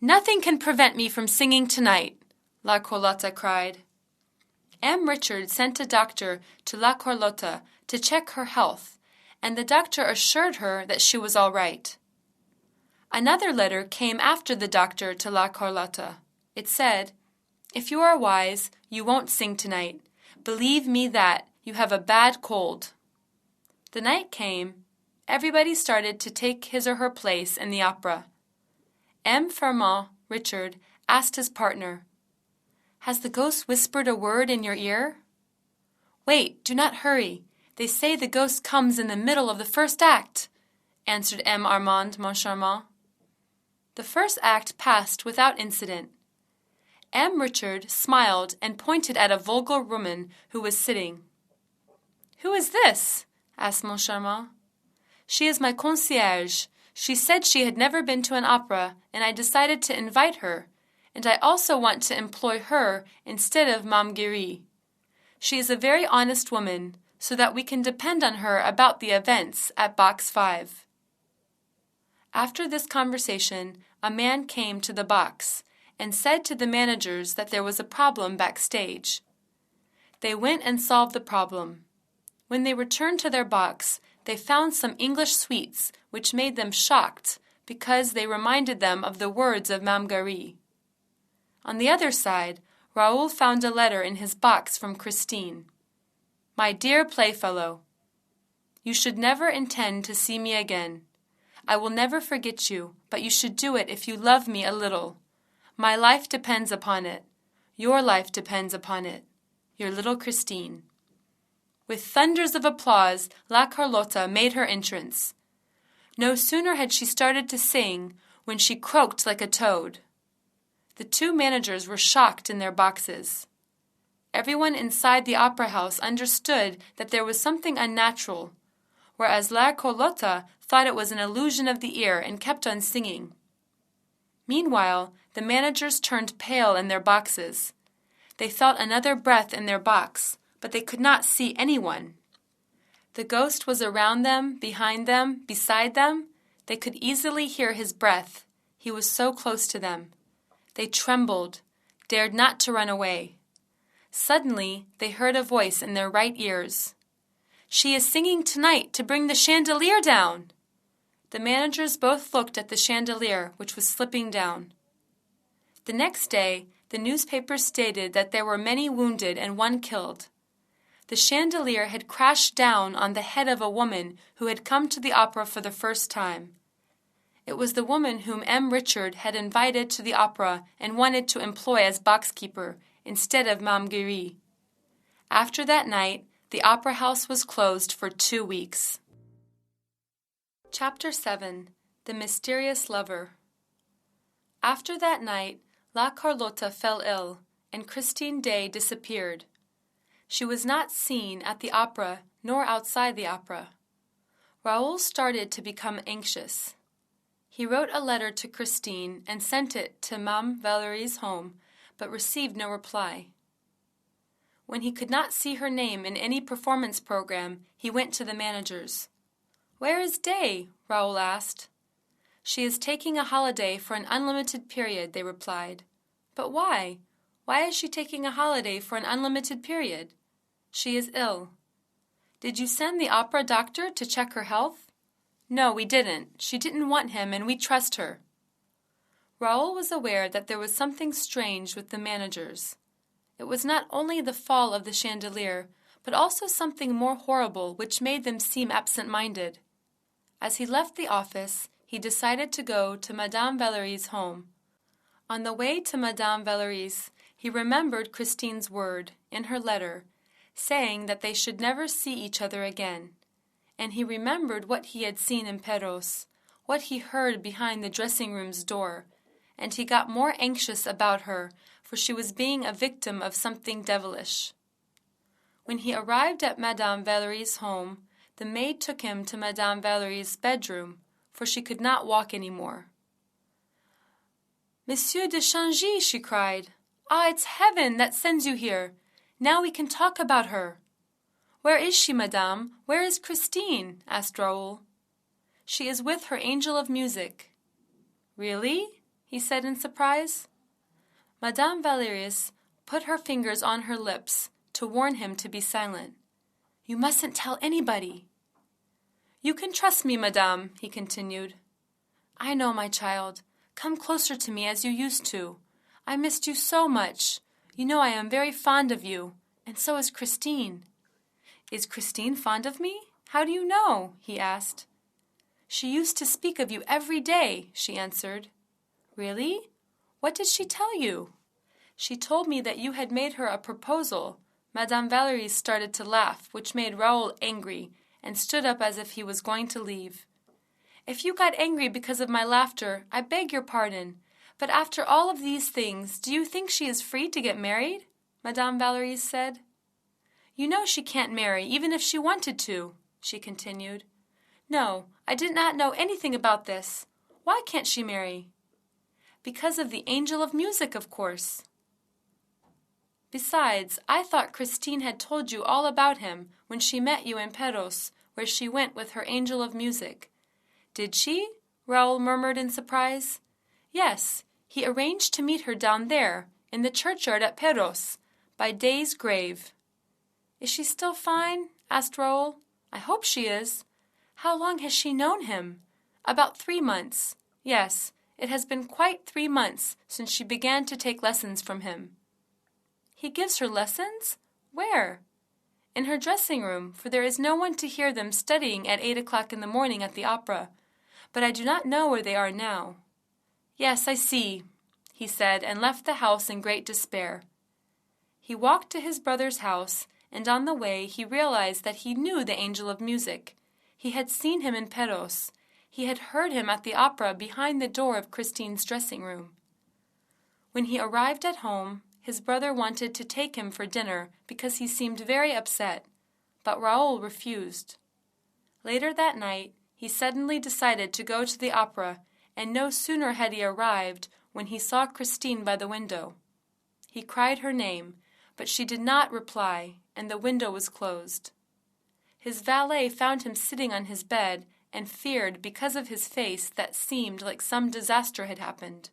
Nothing can prevent me from singing tonight, La Carlotta cried. M. Richard sent a doctor to La Carlotta to check her health, and the doctor assured her that she was all right. Another letter came after the doctor to La Carlotta. It said, If you are wise, you won't sing tonight. Believe me that you have a bad cold. The night came. Everybody started to take his or her place in the opera. M. Firmin Richard asked his partner, Has the ghost whispered a word in your ear? Wait, do not hurry. They say the ghost comes in the middle of the first act, answered M. Armand Moncharmin. The first act passed without incident. M. Richard smiled and pointed at a vulgar woman who was sitting. Who is this? Asked Moncharmin. She is my concierge. She said she had never been to an opera, and I decided to invite her, and I also want to employ her instead of Mame GIRY. She is a very honest woman, so that we can depend on her about the events at Box 5. After this conversation, a man came to the box and said to the managers that there was a problem backstage. They went and solved the problem. When they returned to their box, they found some English sweets which made them shocked because they reminded them of the words of Mame GIRY. On the other side, Raoul found a letter in his box from Christine. My dear playfellow, you should never intend to see me again. I will never forget you, but you should do it if you love me a little. My life depends upon it. Your life depends upon it. Your little Christine. With thunders of applause, La Carlotta made her entrance. No sooner had she started to sing when she croaked like a toad. The two managers were shocked in their boxes. Everyone inside the opera house understood that there was something unnatural, whereas La Carlotta thought it was an illusion of the ear and kept on singing. Meanwhile, the managers turned pale in their boxes. They felt another breath in their box, but they could not see anyone. The ghost was around them, behind them, beside them. They could easily hear his breath. He was so close to them. They trembled, dared not to run away. Suddenly, they heard a voice in their right ears. She is singing tonight to bring the chandelier down. The managers both looked at the chandelier, which was slipping down. The next day, the newspapers stated that there were many wounded and one killed. The chandelier had crashed down on the head of a woman who had come to the opera for the first time. It was the woman whom M. Richard had invited to the opera and wanted to employ as boxkeeper instead of MAME GIRY. After that night, the opera house was closed for 2 weeks. Chapter 7. The Mysterious Lover. After that night, La Carlotta fell ill, and Christine Day disappeared. She was not seen at the opera nor outside the opera. Raoul started to become anxious. He wrote a letter to Christine and sent it to Mame Valerie's home, but received no reply. When he could not see her name in any performance program, he went to the managers. "Where is Day?" Raoul asked. "She is taking a holiday for an unlimited period," they replied. "But why? Why is she taking a holiday for an unlimited period?" "She is ill." "Did you send the opera doctor to check her health?" "No, we didn't. She didn't want him, and we trust her." Raoul was aware that there was something strange with the managers. It was not only the fall of the chandelier, but also something more horrible which made them seem absent-minded. As he left the office, he decided to go to Madame Valerie's home. On the way to Madame Valerie's, he remembered Christine's word, in her letter, saying that they should never see each other again. And he remembered what he had seen in Perros, what he heard behind the dressing-room's door, and he got more anxious about her, for she was being a victim of something devilish. When he arrived at Madame Valerie's home, the maid took him to Madame Valerie's bedroom, for she could not walk any more. "Monsieur de Changy," she cried. "Ah, it's heaven that sends you here. Now we can talk about her." "Where is she, madame? Where is Christine?" asked Raoul. "She is with her angel of music." "Really?" he said in surprise. Madame Valerius put her fingers on her lips to warn him to be silent. "You mustn't tell anybody." "You can trust me, madame," he continued. "I know, my child. Come closer to me as you used to. I missed you so much. You know I am very fond of you, and so is Christine." "Is Christine fond of me? How do you know?" he asked. "She used to speak of you every day," she answered. "Really? What did she tell you?" "She told me that you had made her a proposal." Madame Valerie started to laugh, which made Raoul angry, and stood up as if he was going to leave. "If you got angry because of my laughter, I beg your pardon. But after all of these things, do you think she is free to get married?" Madame Valerie said. "You know she can't marry, even if she wanted to," she continued. "No, I did not know anything about this. Why can't she marry?" "Because of the angel of music, of course." "Besides, I thought Christine had told you all about him when she met you in Perros, where she went with her angel of music." "Did she?" Raoul murmured in surprise. "Yes, he arranged to meet her down there, in the churchyard at Perros, by Day's grave." "Is she still fine?" asked Raoul. "I hope she is." "How long has she known him?" "About 3 months. Yes, it has been quite 3 months since she began to take lessons from him." "He gives her lessons? Where?" In her dressing room, for there is no one to hear them studying at 8 o'clock in the morning at the opera. But I do not know where they are now. Yes, I see, he said, and left the house in great despair. He walked to his brother's house, and on the way he realized that he knew the angel of music. He had seen him in Perros. He had heard him at the opera behind the door of Christine's dressing room. When he arrived at home, his brother wanted to take him for dinner because he seemed very upset, but Raoul refused. Later that night, he suddenly decided to go to the opera, and no sooner had he arrived when he saw Christine by the window. He cried her name, but she did not reply, and the window was closed. His valet found him sitting on his bed and feared because of his face that seemed like some disaster had happened.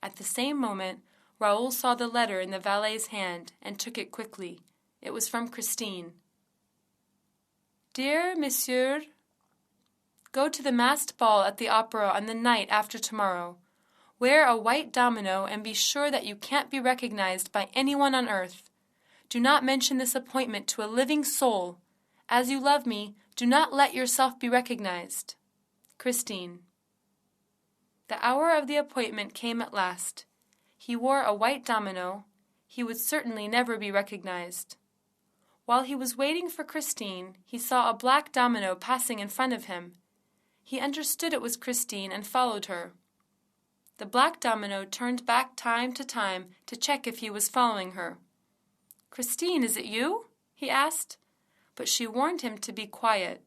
At the same moment, Raoul saw the letter in the valet's hand and took it quickly. It was from Christine. Dear Monsieur, go to the masked ball at the opera on the night after tomorrow. Wear a white domino and be sure that you can't be recognized by anyone on earth. Do not mention this appointment to a living soul. As you love me, do not let yourself be recognized. Christine. The hour of the appointment came at last. He wore a white domino. He would certainly never be recognized. While he was waiting for Christine, he saw a black domino passing in front of him. He understood it was Christine and followed her. The black domino turned back time to check if he was following her. Christine, is it you? He asked, but she warned him to be quiet.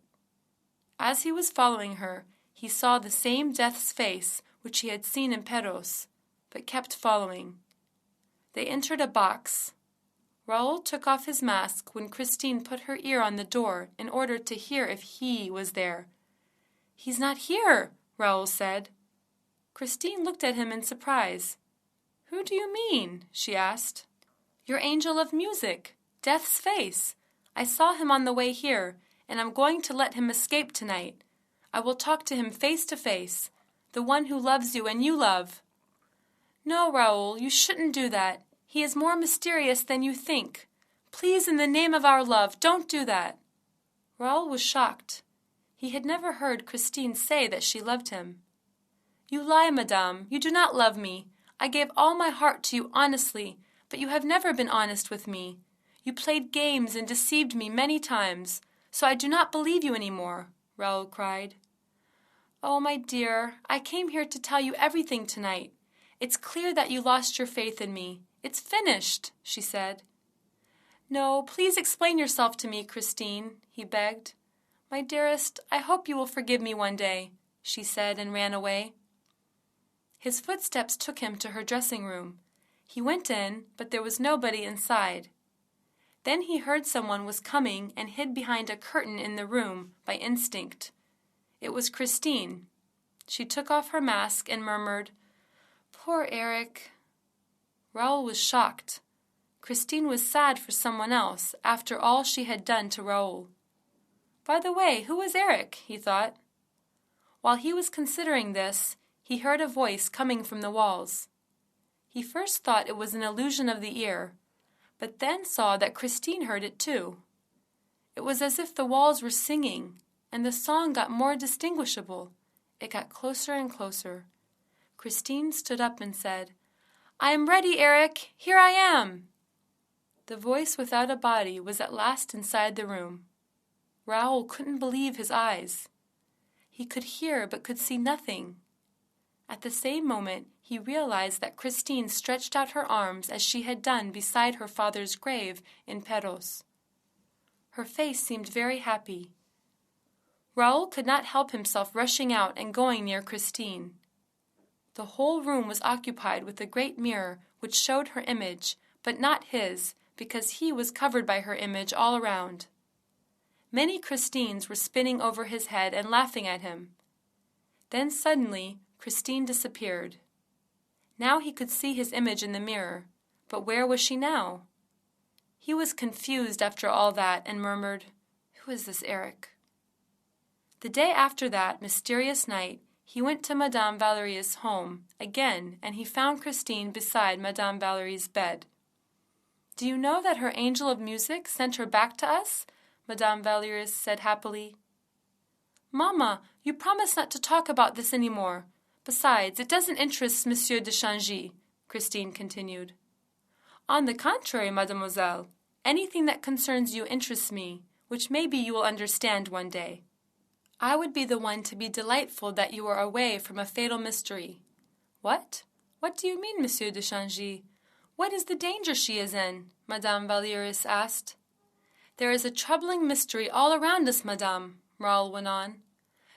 As he was following her, he saw the same death's face which he had seen in Perros, but kept following. They entered a box. Raoul took off his mask when Christine put her ear on the door in order to hear if he was there. He's not here, Raoul said. Christine looked at him in surprise. Who do you mean? She asked. Your angel of music, Death's face. I saw him on the way here, and I'm going to let him escape tonight. I will talk to him face to face, the one who loves you and you love. No, Raoul, you shouldn't do that. He is more mysterious than you think. Please, in the name of our love, don't do that. Raoul was shocked. He had never heard Christine say that she loved him. You lie, madame. You do not love me. I gave all my heart to you honestly, but you have never been honest with me. You played games and deceived me many times, so I do not believe you any more, Raoul cried. Oh, my dear, I came here to tell you everything tonight. It's clear that you lost your faith in me. It's finished, she said. No, please explain yourself to me, Christine, he begged. My dearest, I hope you will forgive me one day, she said and ran away. His footsteps took him to her dressing room. He went in, but there was nobody inside. Then he heard someone was coming and hid behind a curtain in the room by instinct. It was Christine. She took off her mask and murmured, Poor ERIK. Raoul was shocked. Christine was sad for someone else after all she had done to Raoul. By the way, who was ERIK? He thought. While he was considering this, he heard a voice coming from the walls. He first thought it was an illusion of the ear, but then saw that Christine heard it too. It was as if the walls were singing, and the song got more distinguishable. It got closer and closer. Christine stood up and said, I am ready, ERIK. Here I am. The voice without a body was at last inside the room. Raoul couldn't believe his eyes. He could hear but could see nothing. At the same moment, he realized that Christine stretched out her arms as she had done beside her father's grave in Perros. Her face seemed very happy. Raoul could not help himself rushing out and going near Christine. The whole room was occupied with a great mirror which showed her image, but not his, because he was covered by her image all around. Many Christines were spinning over his head and laughing at him. Then suddenly, Christine disappeared. Now he could see his image in the mirror, but where was she now? He was confused after all that and murmured, Who is this ERIK? The day after that mysterious night, he went to Madame Valerie's home again, and he found Christine beside Madame Valerie's bed. Do you know that her angel of music sent her back to us? Madame Valerius said happily. Mamma, you promised not to talk about this any more. Besides, it doesn't interest Monsieur de Changy, Christine continued. On the contrary, mademoiselle, anything that concerns you interests me, which maybe you will understand one day. I would be the one to be delightful that you are away from a fatal mystery. What? What do you mean, Monsieur de Changy? What is the danger she is in? Madame Valerius asked. There is a troubling mystery all around us, madame, Raoul went on.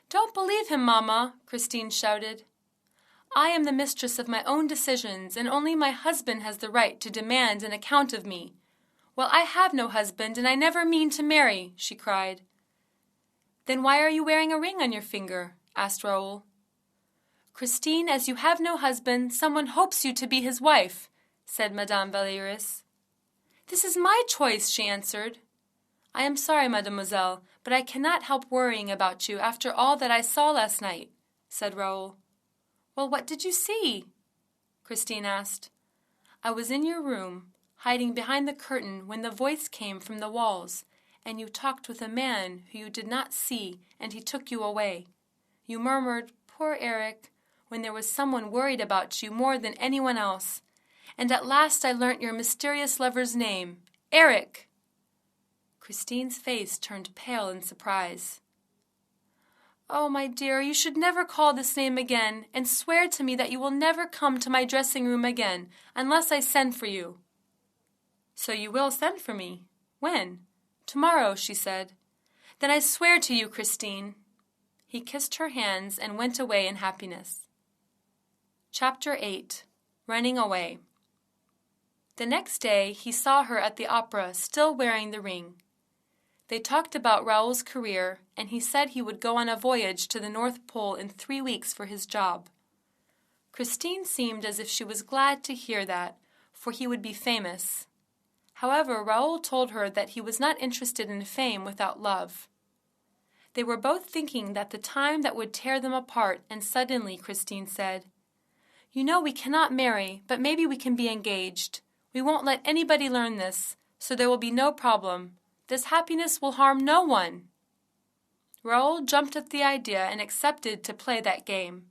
Don't believe him, mamma, Christine shouted. I am the mistress of my own decisions, and only my husband has the right to demand an account of me. Well, I have no husband, and I never mean to marry, she cried. Then why are you wearing a ring on your finger? Asked Raoul. Christine, as you have no husband, someone hopes you to be his wife, said Madame Valerius. This is my choice, she answered. I am sorry, mademoiselle, but I cannot help worrying about you after all that I saw last night, said Raoul. Well, what did you see? Christine asked. I was in your room, hiding behind the curtain when the voice came from the walls, and you talked with a man who you did not see, and he took you away. You murmured, poor ERIK, when there was someone worried about you more than anyone else. And at last I learnt your mysterious lover's name, ERIK. Christine's face turned pale in surprise. Oh, my dear, you should never call this name again, and swear to me that you will never come to my dressing-room again, unless I send for you. So you will send for me? When? Tomorrow, she said. Then I swear to you, Christine. He kissed her hands and went away in happiness. Chapter 8. Running Away. The next day he saw her at the opera, still wearing the ring. They talked about Raoul's career, and he said he would go on a voyage to the North Pole in 3 weeks for his job. Christine seemed as if she was glad to hear that, for he would be famous. However, Raoul told her that he was not interested in fame without love. They were both thinking that the time that would tear them apart, and suddenly Christine said, You know we cannot marry, but maybe we can be engaged. We won't let anybody learn this, so there will be no problem. This happiness will harm no one. Raoul jumped at the idea and accepted to play that game.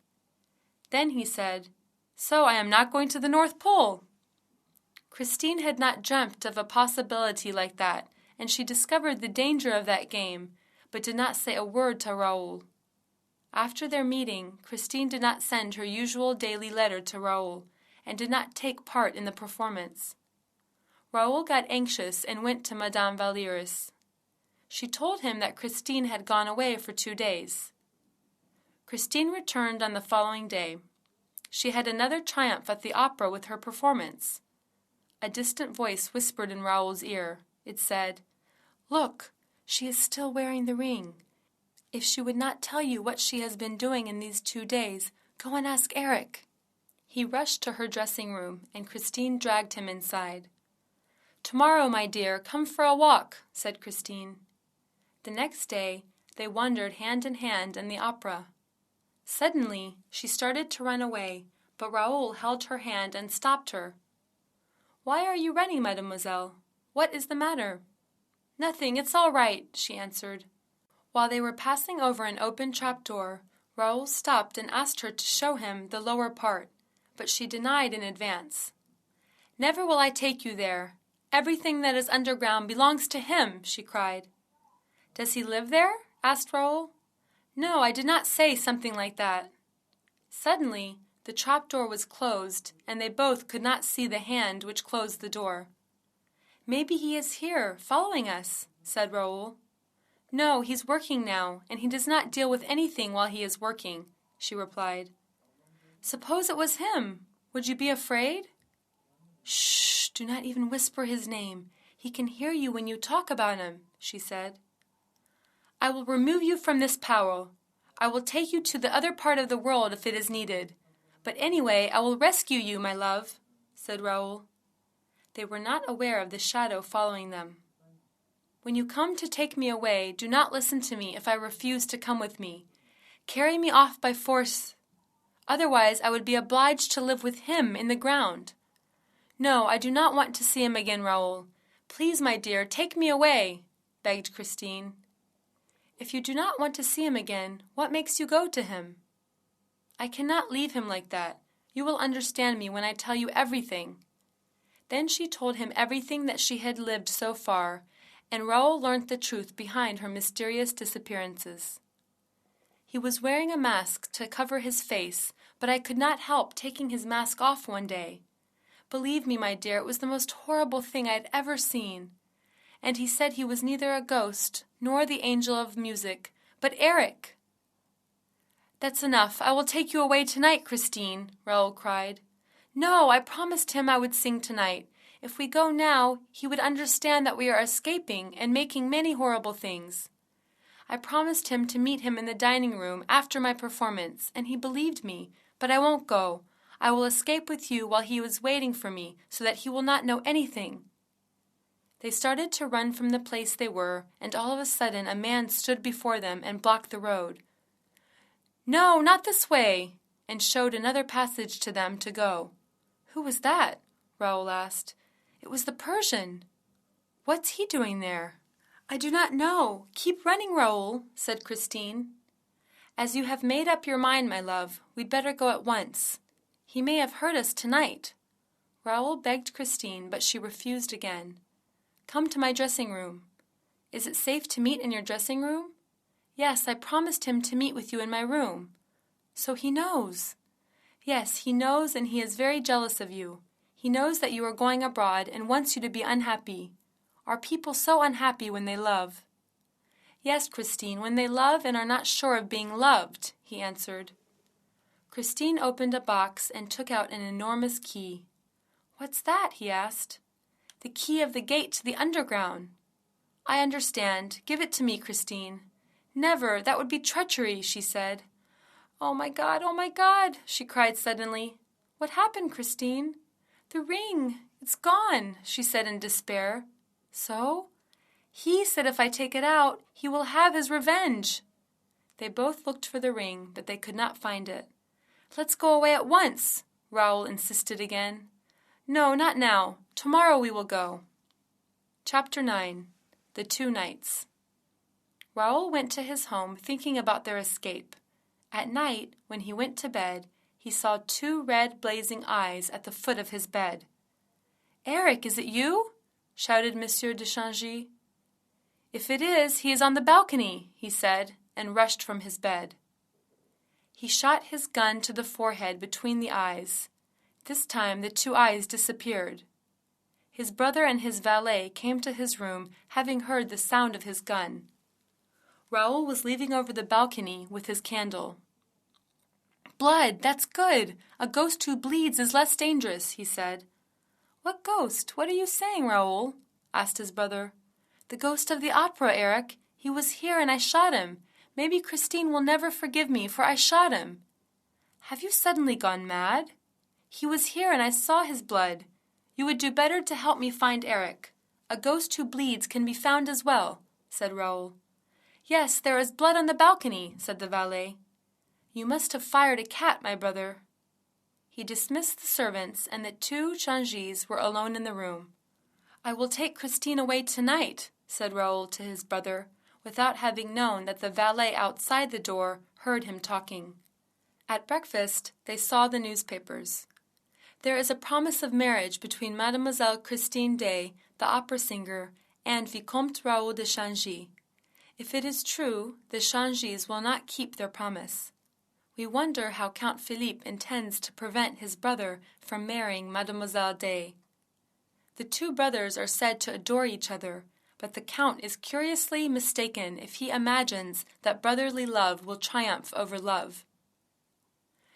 Then he said, So I am not going to the North Pole. Christine had not dreamt of a possibility like that, and she discovered the danger of that game, but did not say a word to Raoul. After their meeting, Christine did not send her usual daily letter to Raoul, and did not take part in the performance. Raoul got anxious and went to Madame Valerius. She told him that Christine had gone away for 2 days. Christine returned on the following day. She had another triumph at the opera with her performance. A distant voice whispered in Raoul's ear. It said, Look, she is still wearing the ring. If she would not tell you what she has been doing in these 2 days, go and ask ERIK. He rushed to her dressing room, and Christine dragged him inside. Tomorrow, my dear, come for a walk, said Christine. The next day, they wandered hand in hand in the opera. Suddenly, she started to run away, but Raoul held her hand and stopped her. Why are you running, mademoiselle? What is the matter? Nothing, it's all right, she answered. While they were passing over an open trapdoor, Raoul stopped and asked her to show him the lower part, but she denied in advance. Never will I take you there. Everything that is underground belongs to him, she cried. Does he live there? Asked Raoul. No, I did not say something like that. Suddenly, the trapdoor was closed, and they both could not see the hand which closed the door. Maybe he is here, following us, said Raoul. No, he's working now, and he does not deal with anything while he is working, she replied. Suppose it was him. Would you be afraid? Shh, do not even whisper his name. He can hear you when you talk about him, she said. I will remove you from this power. I will take you to the other part of the world if it is needed. But anyway, I will rescue you, my love, said Raoul. They were not aware of the shadow following them. When you come to take me away, do not listen to me if I refuse to come with me. Carry me off by force. Otherwise, I would be obliged to live with him in the ground. No, I do not want to see him again, Raoul. Please, my dear, take me away, begged Christine. If you do not want to see him again, what makes you go to him? I cannot leave him like that. You will understand me when I tell you everything. Then she told him everything that she had lived so far, and Raoul learnt the truth behind her mysterious disappearances. He was wearing a mask to cover his face, but I could not help taking his mask off one day. Believe me, my dear, it was the most horrible thing I had ever seen. And he said he was neither a ghost nor the angel of music, but ERIK. That's enough. I will take you away tonight, Christine, Raoul cried. No, I promised him I would sing tonight. If we go now, he would understand that we are escaping and making many horrible things. I promised him to meet him in the dining room after my performance, and he believed me, but I won't go. I will escape with you while he is waiting for me, so that he will not know anything. They started to run from the place they were, and all of a sudden a man stood before them and blocked the road. No, not this way, and showed another passage to them to go. Who was that? Raoul asked. It was the Persian. What's he doing there? I do not know. Keep running, Raoul, said Christine. As you have made up your mind, my love, we'd better go at once. He may have heard us tonight. Raoul begged Christine, but she refused again. Come to my dressing room. Is it safe to meet in your dressing room? Yes, I promised him to meet with you in my room. So he knows. Yes, he knows, and he is very jealous of you. He knows that you are going abroad and wants you to be unhappy. Are people so unhappy when they love? Yes, Christine, when they love and are not sure of being loved, he answered. Christine opened a box and took out an enormous key. What's that? He asked. The key of the gate to the underground. I understand. Give it to me, Christine. Never. That would be treachery, she said. Oh, my God, she cried suddenly. What happened, Christine? The ring. It's gone, she said in despair. So? He said if I take it out, he will have his revenge. They both looked for the ring, but they could not find it. Let's go away at once, Raoul insisted again. No, not now. Tomorrow we will go. Chapter 9. The Two Nights. Raoul went to his home thinking about their escape. At night, when he went to bed, he saw two red blazing eyes at the foot of his bed. Eric, is it you? Shouted Monsieur de Changy. If it is, he is on the balcony, he said, and rushed from his bed. He shot his gun to the forehead between the eyes. This time the two eyes disappeared. His brother and his valet came to his room, having heard the sound of his gun. Raoul was leaning over the balcony with his candle. Blood, that's good. A ghost who bleeds is less dangerous, he said. What ghost? What are you saying, Raoul? Asked his brother. The ghost of the opera, Eric. He was here and I shot him. Maybe Christine will never forgive me, for I shot him. Have you suddenly gone mad? He was here and I saw his blood. You would do better to help me find Eric. A ghost who bleeds can be found as well, said Raoul. Yes, there is blood on the balcony, said the valet. You must have fired a cat, my brother. He dismissed the servants, and the two Changis were alone in the room. I will take Christine away tonight, said Raoul to his brother, without having known that the valet outside the door heard him talking. At breakfast, they saw the newspapers. There is a promise of marriage between Mademoiselle Christine Day, the opera singer, and Vicomte Raoul de Changy. If it is true, the Changis will not keep their promise. We wonder how Count Philippe intends to prevent his brother from marrying Mademoiselle Day. The two brothers are said to adore each other, but the Count is curiously mistaken if he imagines that brotherly love will triumph over love.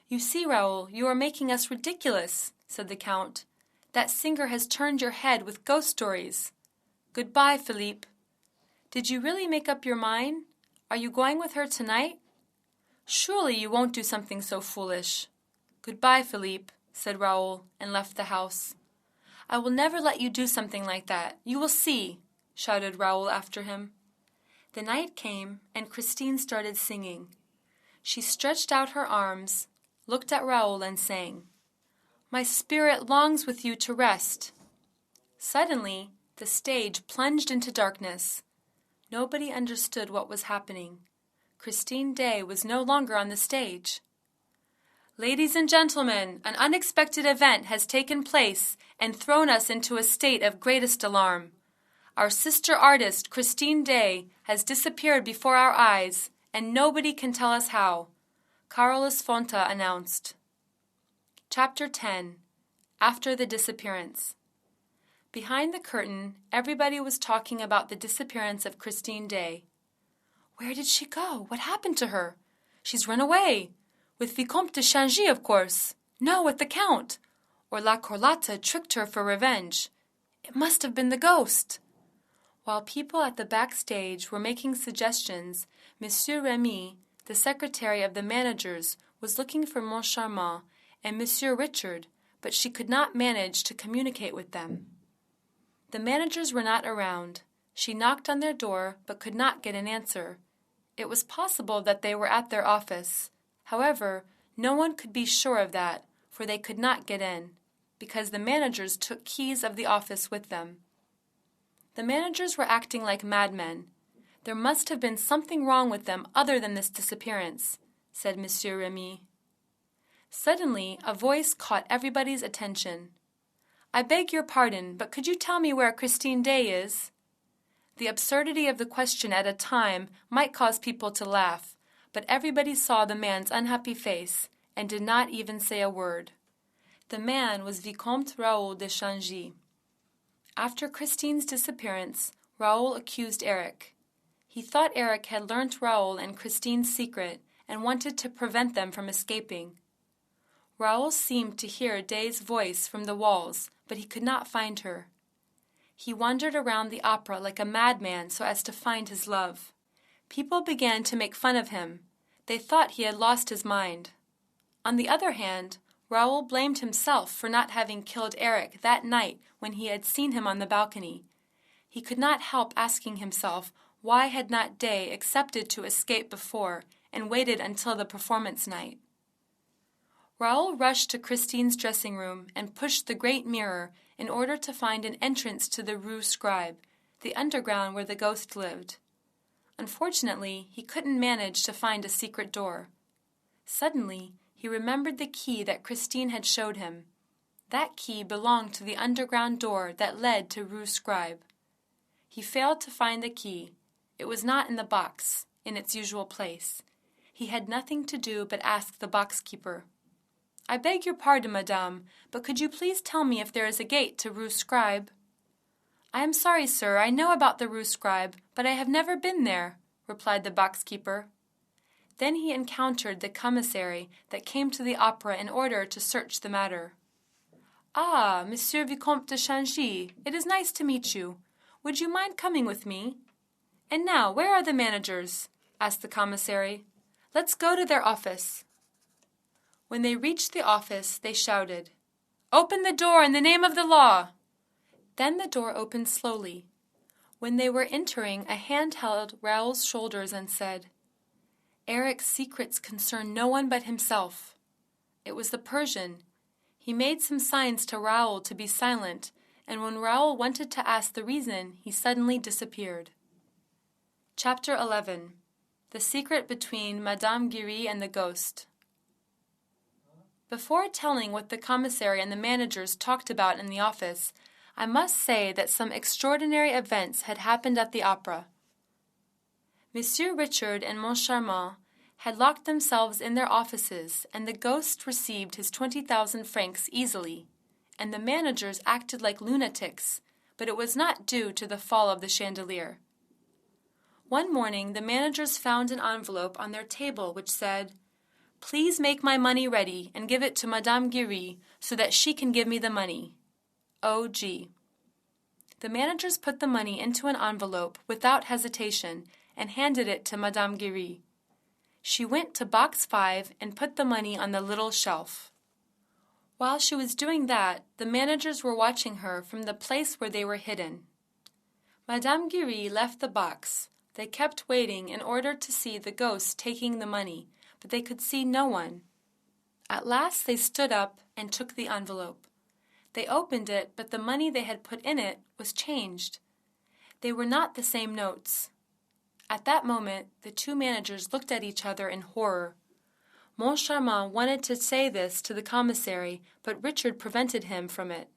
You see, Raoul, you are making us ridiculous, said the Count. That singer has turned your head with ghost stories. Goodbye, Philippe. Did you really make up your mind? Are you going with her tonight? Surely you won't do something so foolish. Goodbye, Philippe, said Raoul, and left the house. I will never let you do something like that. You will see, shouted Raoul after him. The night came, and Christine started singing. She stretched out her arms, looked at Raoul, and sang. My spirit longs with you to rest. Suddenly, the stage plunged into darkness. Nobody understood what was happening. Christine Day was no longer on the stage. Ladies and gentlemen, an unexpected event has taken place and thrown us into a state of greatest alarm. Our sister artist, Christine Day, has disappeared before our eyes, and nobody can tell us how, Carolus Fonta announced. Chapter 10. After the Disappearance. Behind the curtain, everybody was talking about the disappearance of Christine Day. Where did she go? What happened to her? She's run away. With Vicomte de Changy, of course. No, with the Count. Or La Corlata tricked her for revenge. It must have been the ghost. While people at the backstage were making suggestions, Monsieur Remy, the secretary of the managers, was looking for Moncharmin and Monsieur Richard, but she could not manage to communicate with them. The managers were not around. She knocked on their door, but could not get an answer. It was possible that they were at their office. However, no one could be sure of that, for they could not get in, because the managers took keys of the office with them. The managers were acting like madmen. There must have been something wrong with them other than this disappearance, said Monsieur Remy. Suddenly, a voice caught everybody's attention. I beg your pardon, but could you tell me where Christine Day is? The absurdity of the question at a time might cause people to laugh, but everybody saw the man's unhappy face and did not even say a word. The man was Vicomte Raoul de Changy. After Christine's disappearance, Raoul accused ERIK. He thought ERIK had learnt Raoul and Christine's secret and wanted to prevent them from escaping. Raoul seemed to hear Day's voice from the walls, but he could not find her. He wandered around the opera like a madman so as to find his love. People began to make fun of him. They thought he had lost his mind. On the other hand, Raoul blamed himself for not having killed ERIK that night when he had seen him on the balcony. He could not help asking himself why had not Day accepted to escape before and waited until the performance night. Raoul rushed to Christine's dressing room and pushed the great mirror in order to find an entrance to the Rue Scribe, the underground where the ghost lived. Unfortunately, he couldn't manage to find a secret door. Suddenly, he remembered the key that Christine had showed him. That key belonged to the underground door that led to Rue Scribe. He failed to find the key. It was not in the box, in its usual place. He had nothing to do but ask the box-keeper. I beg your pardon, madame, but could you please tell me if there is a gate to Rue Scribe? I am sorry, sir, I know about the Rue Scribe, but I have never been there, replied the box-keeper. Then he encountered the commissary that came to the opera in order to search the matter. Ah, Monsieur Vicomte de Changy, it is nice to meet you. Would you mind coming with me? And now, where are the managers? Asked the commissary. Let's go to their office. When they reached the office, they shouted, Open the door in the name of the law! Then the door opened slowly. When they were entering, a hand held Raoul's shoulders and said, Erik's secrets concern no one but himself. It was the Persian. He made some signs to Raoul to be silent, and when Raoul wanted to ask the reason, he suddenly disappeared. Chapter 11. The Secret Between Madame GIRY and the Ghost. Before telling what the commissary and the managers talked about in the office, I must say that some extraordinary events had happened at the opera. Monsieur Richard and Moncharmin had locked themselves in their offices, and the ghost received his 20,000 francs easily, and the managers acted like lunatics, but it was not due to the fall of the chandelier. One morning the managers found an envelope on their table which said, Please make my money ready and give it to Madame GIRY so that she can give me the money. O.G. The managers put the money into an envelope without hesitation and handed it to Madame GIRY. She went to box 5 and put the money on the little shelf. While she was doing that, the managers were watching her from the place where they were hidden. Madame GIRY left the box. They kept waiting in order to see the ghost taking the money, but they could see no one. At last they stood up and took the envelope. They opened it, but the money they had put in it was changed. They were not the same notes. At that moment, the two managers looked at each other in horror. Moncharmin wanted to say this to the commissary, but Richard prevented him from it.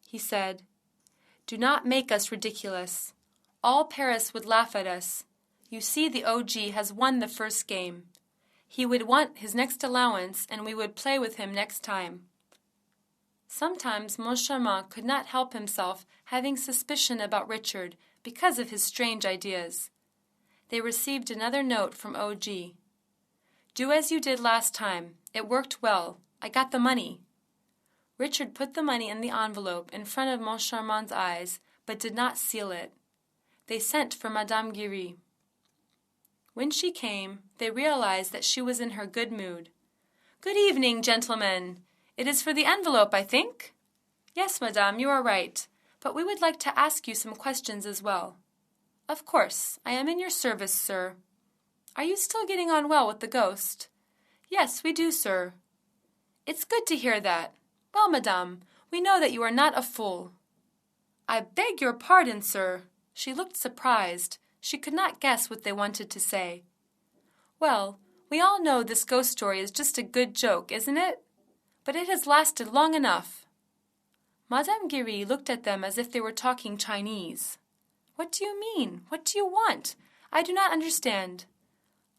He said, "Do not make us ridiculous. All Paris would laugh at us. You see, the OG has won the first game. He would want his next allowance, and we would play with him next time." Sometimes Moncharmin could not help himself having suspicion about Richard because of his strange ideas. They received another note from OG. "Do as you did last time. It worked well. I got the money." Richard put the money in the envelope in front of Moncharmin's eyes, but did not seal it. They sent for Madame GIRY. When she came, they realized that she was in her good mood. "Good evening, gentlemen. It is for the envelope, I think?" "Yes, madame, you are right. But we would like to ask you some questions as well." "Of course. I am in your service, sir." "Are you still getting on well with the ghost?" "Yes, we do, sir." "It's good to hear that. Well, madame, we know that you are not a fool." "I beg your pardon, sir." She looked surprised. She could not guess what they wanted to say. "Well, we all know this ghost story is just a good joke, isn't it? But it has lasted long enough." Madame GIRY looked at them as if they were talking Chinese. "What do you mean? What do you want? I do not understand."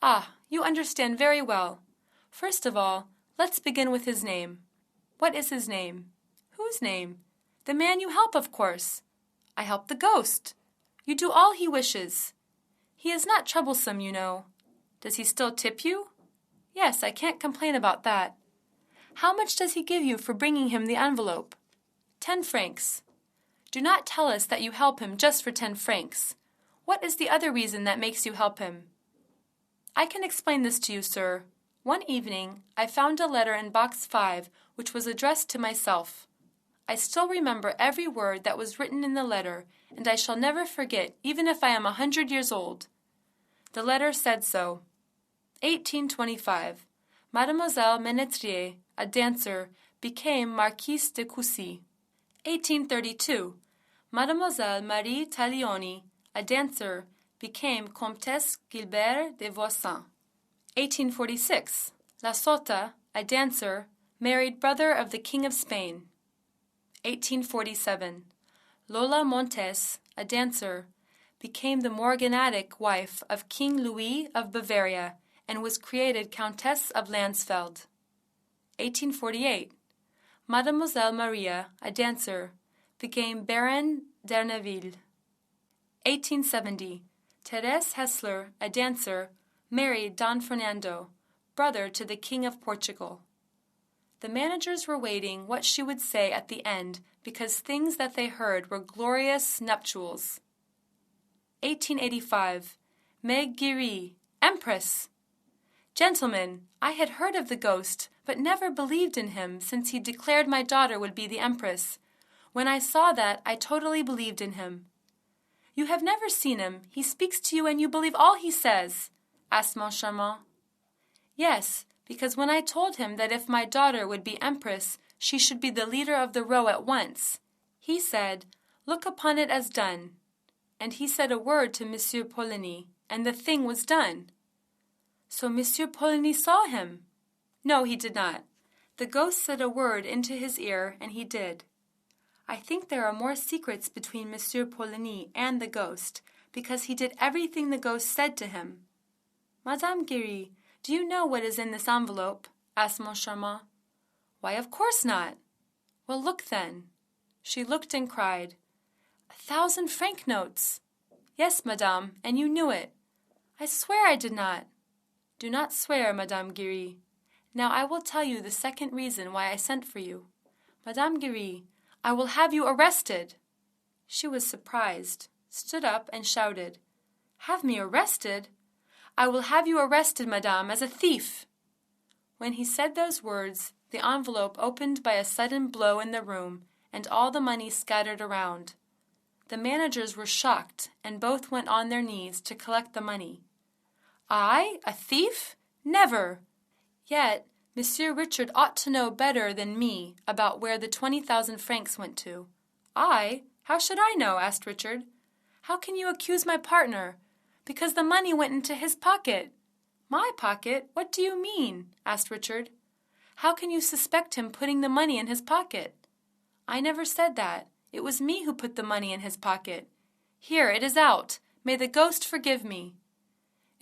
"Ah, you understand very well. First of all, let's begin with his name." "What is his name?" "Whose name?" "The man you help, of course." "I help the ghost." "You do all he wishes." "He is not troublesome, you know." "Does he still tip you?" "Yes, I can't complain about that." "How much does he give you for bringing him the envelope?" 10 francs. "Do not tell us that you help him just for 10 francs. What is the other reason that makes you help him?" "I can explain this to you, sir. One evening, I found a letter in box 5 which was addressed to myself. I still remember every word that was written in the letter, and I shall never forget, even if I am 100 years old. The letter said so. 1825. Mademoiselle Menetrier, a dancer, became Marquise de Coucy. 1832. Mademoiselle Marie Taglioni, a dancer, became Comtesse Gilbert de Voisin. 1846. La Sota, a dancer, married brother of the King of Spain. 1847. Lola Montes, a dancer, became the morganatic wife of King Louis of Bavaria and was created Countess of Landsfeld. 1848. Mademoiselle Maria, a dancer, became Baronne d'Erneville. 1870. Thérèse Hessler, a dancer, married Don Fernando, brother to the King of Portugal. The managers were waiting what she would say at the end because things that they heard were glorious nuptials. 1885. Meg GIRY, Empress. Gentlemen, I had heard of the ghost, but never believed in him since he declared my daughter would be the Empress. When I saw that, I totally believed in him. You have never seen him. He speaks to you and you believe all he says, asked Moncharmin. Yes, because when I told him that if my daughter would be Empress, she should be the leader of the row at once, he said, "Look upon it as done." And he said a word to Monsieur Poligny, and the thing was done. So Monsieur Poligny saw him? No, he did not. The ghost said a word into his ear, and he did. I think there are more secrets between Monsieur Poligny and the ghost, because he did everything the ghost said to him. Madame GIRY, do you know what is in this envelope? Asked Moncharmin. Why, of course not. Well, look then. She looked and cried, 1,000 franc notes. Yes, madame, and you knew it. I swear I did not. Do not swear, Madame GIRY. Now I will tell you the second reason why I sent for you. Madame GIRY, I will have you arrested. She was surprised, stood up and shouted, Have me arrested? I will have you arrested, madame, as a thief. When he said those words, the envelope opened by a sudden blow in the room, and all the money scattered around. The managers were shocked, and both went on their knees to collect the money. I, a thief? Never! Yet, Monsieur Richard ought to know better than me about where the 20,000 francs went to. I? How should I know? Asked Richard. How can you accuse my partner? Because the money went into his pocket. My pocket? What do you mean? Asked Richard. How can you suspect him putting the money in his pocket? I never said that. It was me who put the money in his pocket. Here, it is out. May the ghost forgive me.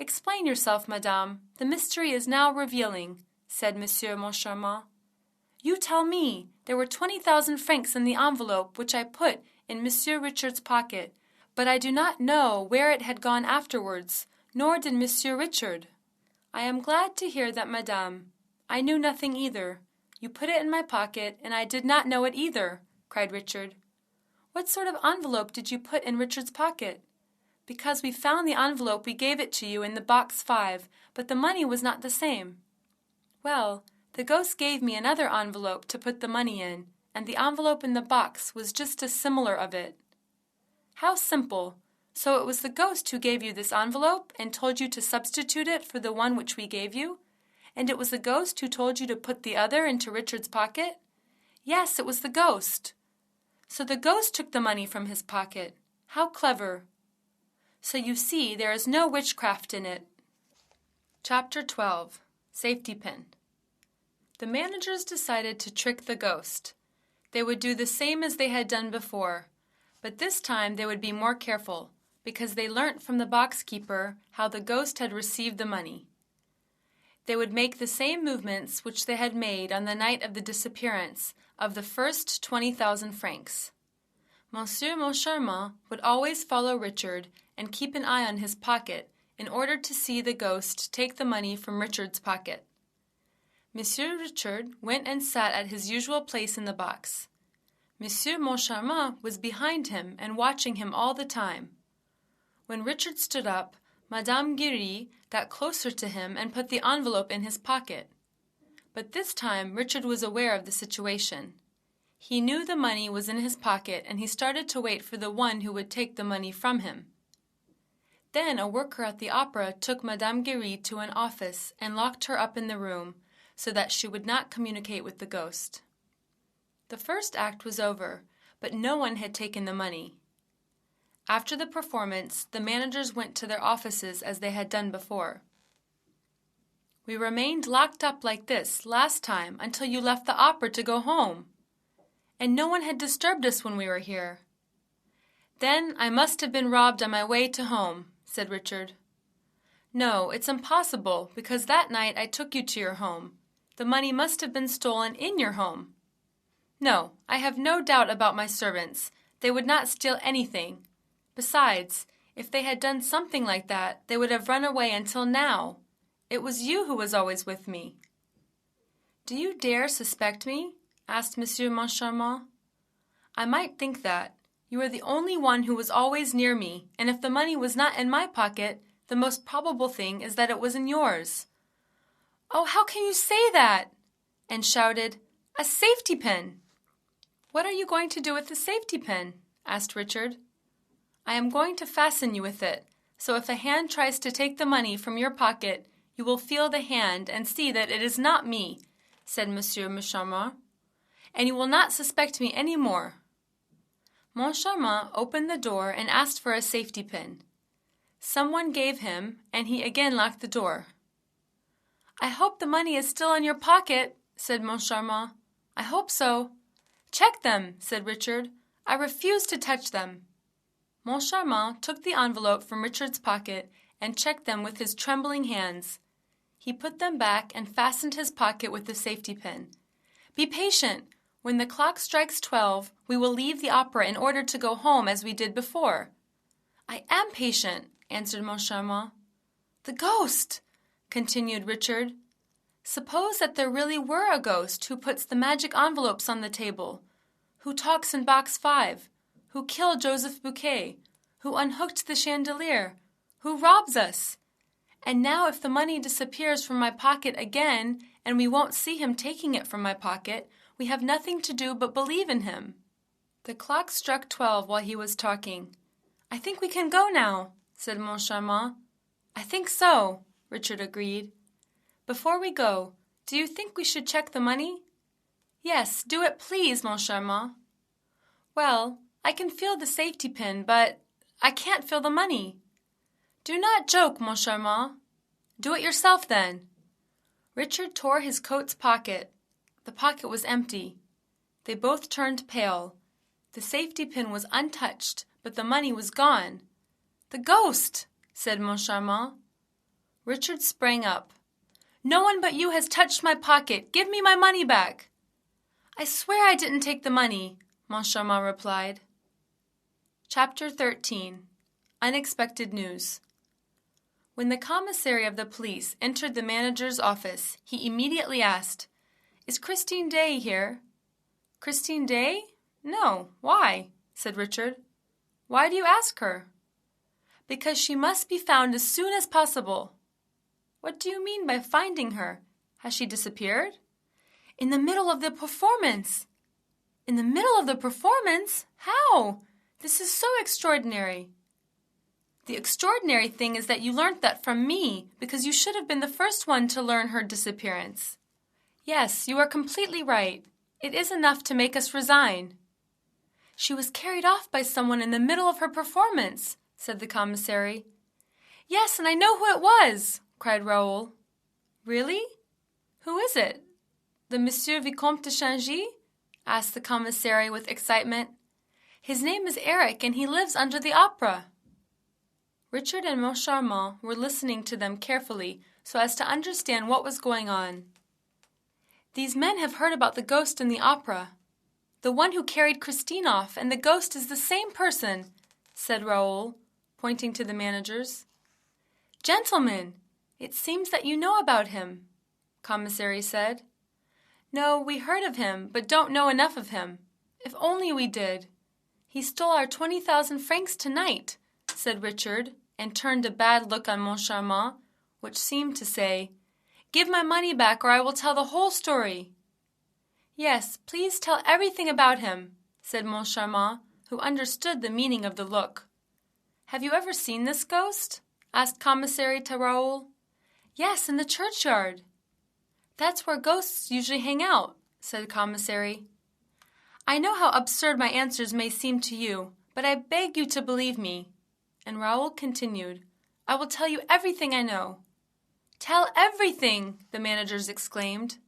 Explain yourself, madame. The mystery is now revealing, said Monsieur Moncharmin. You tell me. There were 20,000 francs in the envelope which I put in Monsieur Richard's pocket, but I do not know where it had gone afterwards, nor did Monsieur Richard. I am glad to hear that, madame. I knew nothing either. You put it in my pocket, and I did not know it either, cried Richard. What sort of envelope did you put in Richard's pocket? Because we found the envelope, we gave it to you in the box 5, but the money was not the same. Well, the ghost gave me another envelope to put the money in, and the envelope in the box was just as similar of it. How simple! So it was the ghost who gave you this envelope and told you to substitute it for the one which we gave you? And it was the ghost who told you to put the other into Richard's pocket? Yes, it was the ghost. So the ghost took the money from his pocket. How clever! So you see, there is no witchcraft in it. Chapter 12. Safety Pin. The managers decided to trick the ghost. They would do the same as they had done before, but this time they would be more careful, because they learnt from the box keeper how the ghost had received the money. They would make the same movements which they had made on the night of the disappearance of the first 20,000 francs. Monsieur Moncharmin would always follow Richard and keep an eye on his pocket in order to see the ghost take the money from Richard's pocket. Monsieur Richard went and sat at his usual place in the box. Monsieur Moncharmin was behind him and watching him all the time. When Richard stood up, Madame GIRY got closer to him and put the envelope in his pocket. But this time Richard was aware of the situation. He knew the money was in his pocket, and he started to wait for the one who would take the money from him. Then a worker at the opera took Madame GIRY to an office and locked her up in the room so that she would not communicate with the ghost. The first act was over, but no one had taken the money. After the performance, the managers went to their offices as they had done before. We remained locked up like this last time until you left the opera to go home. And no one had disturbed us when we were here. Then I must have been robbed on my way to home, said Richard. No, it's impossible, because that night I took you to your home. The money must have been stolen in your home. No, I have no doubt about my servants. They would not steal anything. Besides, if they had done something like that, they would have run away until now. It was you who was always with me. Do you dare suspect me? Asked Monsieur Moncharmin. I might think that. You are the only one who was always near me, and if the money was not in my pocket, the most probable thing is that it was in yours. Oh, how can you say that? And shouted, A safety pin! What are you going to do with the safety pin? Asked Richard. I am going to fasten you with it, so if a hand tries to take the money from your pocket, you will feel the hand and see that it is not me, said Monsieur Moncharmin, and you will not suspect me any more. Moncharmin opened the door and asked for a safety pin. Someone gave him, and he again locked the door. I hope the money is still in your pocket, said Moncharmin. I hope so. Check them, said Richard. I refuse to touch them. Moncharmin took the envelope from Richard's pocket and checked them with his trembling hands. He put them back and fastened his pocket with the safety pin. Be patient. When the clock strikes 12, we will leave the opera in order to go home as we did before. I am patient, answered Moncharmin. The ghost, continued Richard. Suppose that there really were a ghost who puts the magic envelopes on the table, who talks in box 5, who killed Joseph Bouquet, who unhooked the chandelier, who robs us. And now if the money disappears from my pocket again, and we won't see him taking it from my pocket, we have nothing to do but believe in him. The clock struck 12 while he was talking. I think we can go now, said Moncharmin. I think so, Richard agreed. Before we go, Do you think we should check the money? Yes, do it please, mon charmant. Well, I can feel the safety pin, but I can't feel the money. Do not joke, mon charmant. Do it yourself then. Richard tore his coat's pocket. The pocket was empty. They both turned pale. The safety pin was untouched, but the money was gone. The ghost, said Moncharmant. Richard sprang up. No one but you has touched my pocket. Give me my money back. I swear I didn't take the money, Moncharmant replied. Chapter 13. Unexpected News. When the commissary of the police entered the manager's office, he immediately asked, Is Christine Day here? Christine Day? No. Why? Said Richard. Why do you ask her? Because she must be found as soon as possible. What do you mean by finding her? Has she disappeared? In the middle of the performance. In the middle of the performance? How? This is so extraordinary. The extraordinary thing is that you learnt that from me, because you should have been the first one to learn her disappearance. Yes, you are completely right. It is enough to make us resign. She was carried off by someone in the middle of her performance, said the commissary. Yes, and I know who it was, cried Raoul. Really? Who is it? The Monsieur Vicomte de Changy? Asked the commissary with excitement. His name is ERIK, and he lives under the opera. Richard and Moncharmant were listening to them carefully so as to understand what was going on. These men have heard about the ghost in the opera. The one who carried Christine off, and the ghost is the same person, said Raoul, pointing to the managers. Gentlemen, it seems that you know about him, commissary said. No, we heard of him, but don't know enough of him. If only we did. He stole our 20,000 francs tonight, said Richard, and turned a bad look on Moncharmant, which seemed to say, Give my money back or I will tell the whole story. Yes, please tell everything about him, said Moncharmant, who understood the meaning of the look. Have you ever seen this ghost? Asked Commissary to Raoul. Yes, in the churchyard. That's where ghosts usually hang out, said Commissary. I know how absurd my answers may seem to you, but I beg you to believe me. And Raoul continued, I will tell you everything I know. Tell everything, the managers exclaimed.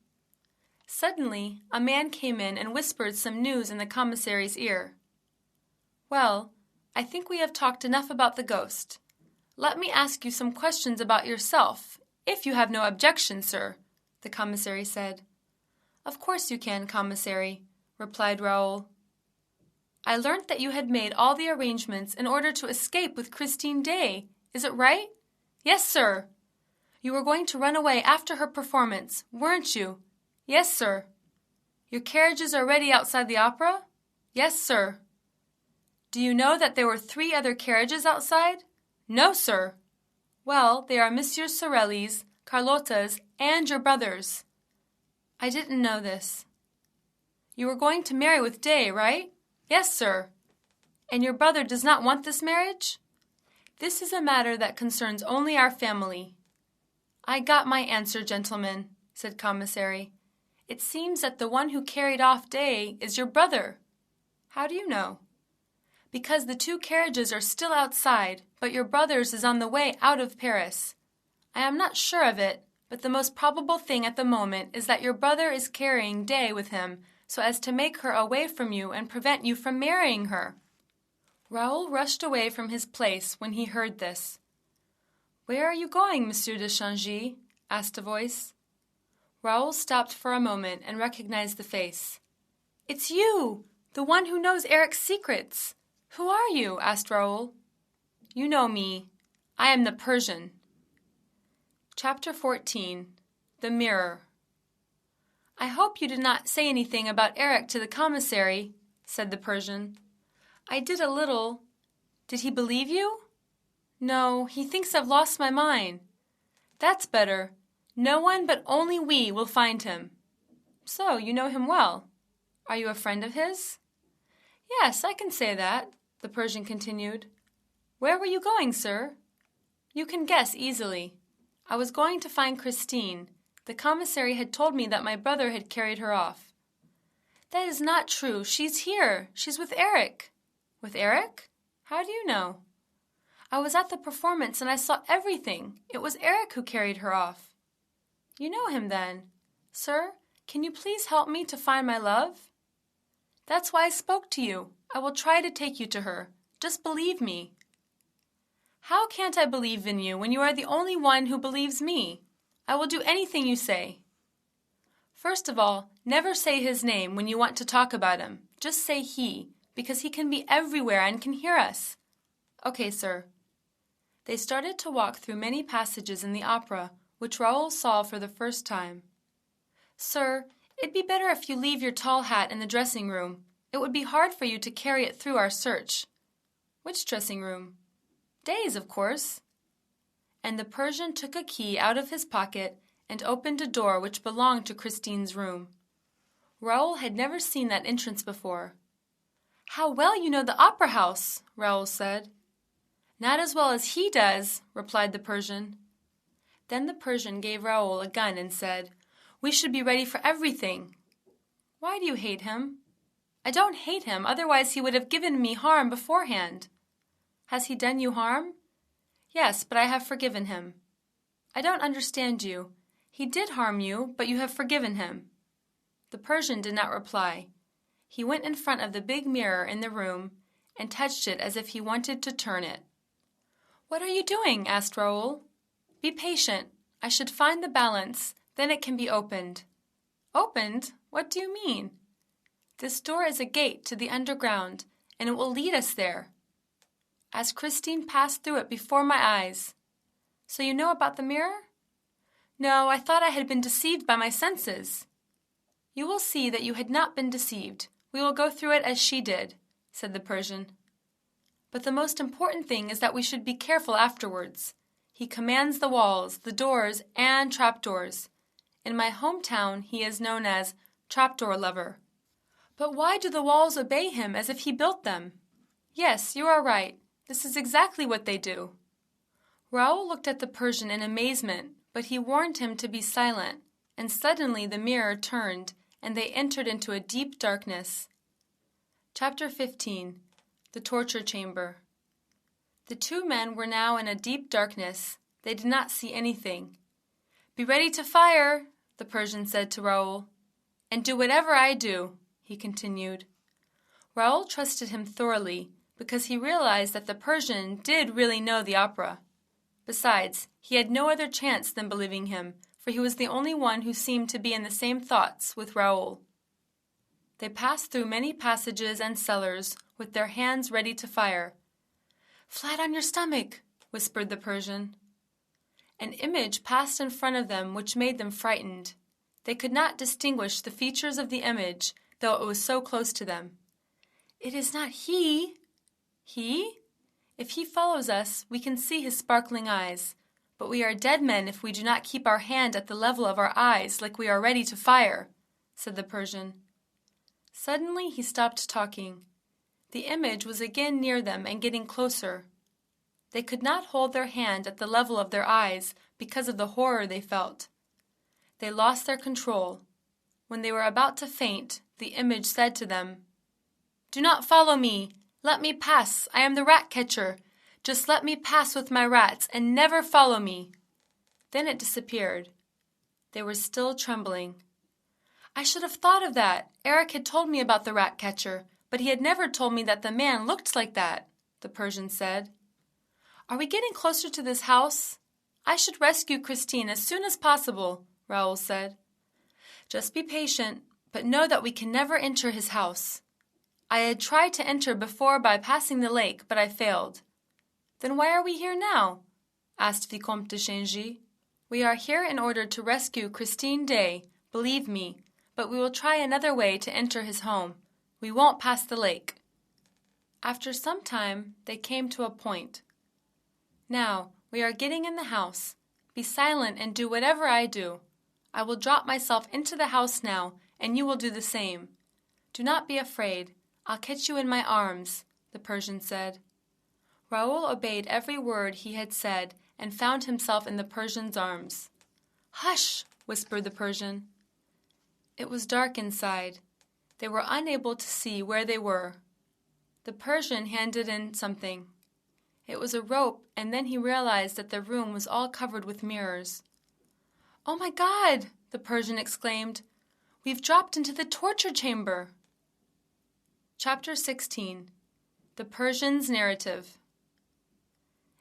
Suddenly, a man came in and whispered some news in the commissary's ear. Well, I think we have talked enough about the ghost. Let me ask you some questions about yourself, if you have no objection, sir, the commissary said. Of course you can, commissary, replied Raoul. I learnt that you had made all the arrangements in order to escape with Christine Day. Is it right? Yes, sir. You were going to run away after her performance, weren't you? Yes, sir. Your carriages are ready outside the opera? Yes, sir. Do you know that there were 3 other carriages outside? No, sir. Well, they are Monsieur Sorelli's, Carlotta's, and your brother's. I didn't know this. You were going to marry with Day, right? Yes, sir. And your brother does not want this marriage? This is a matter that concerns only our family. I got my answer, gentlemen, said Commissary. It seems that the one who carried off Day is your brother. How do you know? Because the 2 carriages are still outside, but your brother's is on the way out of Paris. I am not sure of it, but the most probable thing at the moment is that your brother is carrying Day with him, so as to make her away from you and prevent you from marrying her. Raoul rushed away from his place when he heard this. Where are you going, Monsieur de Changy? Asked a voice. Raoul stopped for a moment and recognized the face. It's you, the one who knows Erik's secrets. Who are you? Asked Raoul. You know me. I am the Persian. Chapter 14. The Mirror. I hope you did not say anything about Erik to the commissary, said the Persian. I did a little. Did he believe you? No, he thinks I've lost my mind. That's better. No one but only we will find him. So, you know him well. Are you a friend of his? Yes, I can say that, the Persian continued. Where were you going, sir? You can guess easily. I was going to find Christine, The commissary had told me that my brother had carried her off. That is not true. She's here. She's with ERIK. With ERIK? How do you know? I was at the performance and I saw everything. It was ERIK who carried her off. You know him then. Sir, can you please help me to find my love? That's why I spoke to you. I will try to take you to her. Just believe me. How can't I believe in you when you are the only one who believes me? I will do anything you say. First of all, never say his name when you want to talk about him. Just say he, because he can be everywhere and can hear us. Okay, sir. They started to walk through many passages in the opera, which Raoul saw for the first time. Sir, it'd be better if you leave your tall hat in the dressing room. It would be hard for you to carry it through our search. Which dressing room? Day's, of course. And the Persian took a key out of his pocket and opened a door which belonged to Christine's room. Raoul had never seen that entrance before. How well you know the opera house, Raoul said. Not as well as he does, replied the Persian. Then the Persian gave Raoul a gun and said, We should be ready for everything. Why do you hate him? I don't hate him, otherwise he would have given me harm beforehand. Has he done you harm? Yes, but I have forgiven him. I don't understand you. He did harm you, but you have forgiven him. The Persian did not reply. He went in front of the big mirror in the room and touched it as if he wanted to turn it. What are you doing? Asked Raoul. Be patient. I should find the balance, then it can be opened. Opened? What do you mean? This door is a gate to the underground, and it will lead us there. As Christine passed through it before my eyes. So you know about the mirror? No, I thought I had been deceived by my senses. You will see that you had not been deceived. We will go through it as she did, said the Persian. But the most important thing is that we should be careful afterwards. He commands the walls, the doors, and trapdoors. In my hometown, he is known as Trapdoor Lover. But why do the walls obey him as if he built them? Yes, you are right. This is exactly what they do. Raoul looked at the Persian in amazement, but he warned him to be silent, and suddenly the mirror turned, and they entered into a deep darkness. Chapter 15. The Torture Chamber. The two men were now in a deep darkness. They did not see anything. Be ready to fire, the Persian said to Raoul. And do whatever I do, he continued. Raoul trusted him thoroughly, because he realized that the Persian did really know the opera. Besides, he had no other chance than believing him, for he was the only one who seemed to be in the same thoughts with Raoul. They passed through many passages and cellars, with their hands ready to fire. Flat on your stomach, whispered the Persian. An image passed in front of them which made them frightened. They could not distinguish the features of the image, though it was so close to them. It is not he. He? If he follows us, we can see his sparkling eyes, but we are dead men if we do not keep our hand at the level of our eyes like we are ready to fire, said the Persian. Suddenly he stopped talking. The image was again near them and getting closer. They could not hold their hand at the level of their eyes because of the horror they felt. They lost their control. When they were about to faint, the image said to them, Do not follow me. Let me pass. I am the rat catcher. Just let me pass with my rats and never follow me. Then it disappeared. They were still trembling. I should have thought of that. ERIK had told me about the rat catcher, but he had never told me that the man looked like that, the Persian said. Are we getting closer to this house? I should rescue Christine as soon as possible, Raoul said. Just be patient, but know that we can never enter his house. I had tried to enter before by passing the lake, but I failed. Then why are we here now? Asked Vicomte de Changé. We are here in order to rescue Christine Day, believe me, but we will try another way to enter his home. We won't pass the lake. After some time, they came to a point. Now, we are getting in the house. Be silent and do whatever I do. I will drop myself into the house now, and you will do the same. Do not be afraid. I'll catch you in my arms, the Persian said. Raoul obeyed every word he had said and found himself in the Persian's arms. Hush, whispered the Persian. It was dark inside. They were unable to see where they were. The Persian handed in something. It was a rope, and then he realized that the room was all covered with mirrors. "Oh my God!" the Persian exclaimed. "We've dropped into the torture chamber." Chapter 16. The Persian's Narrative.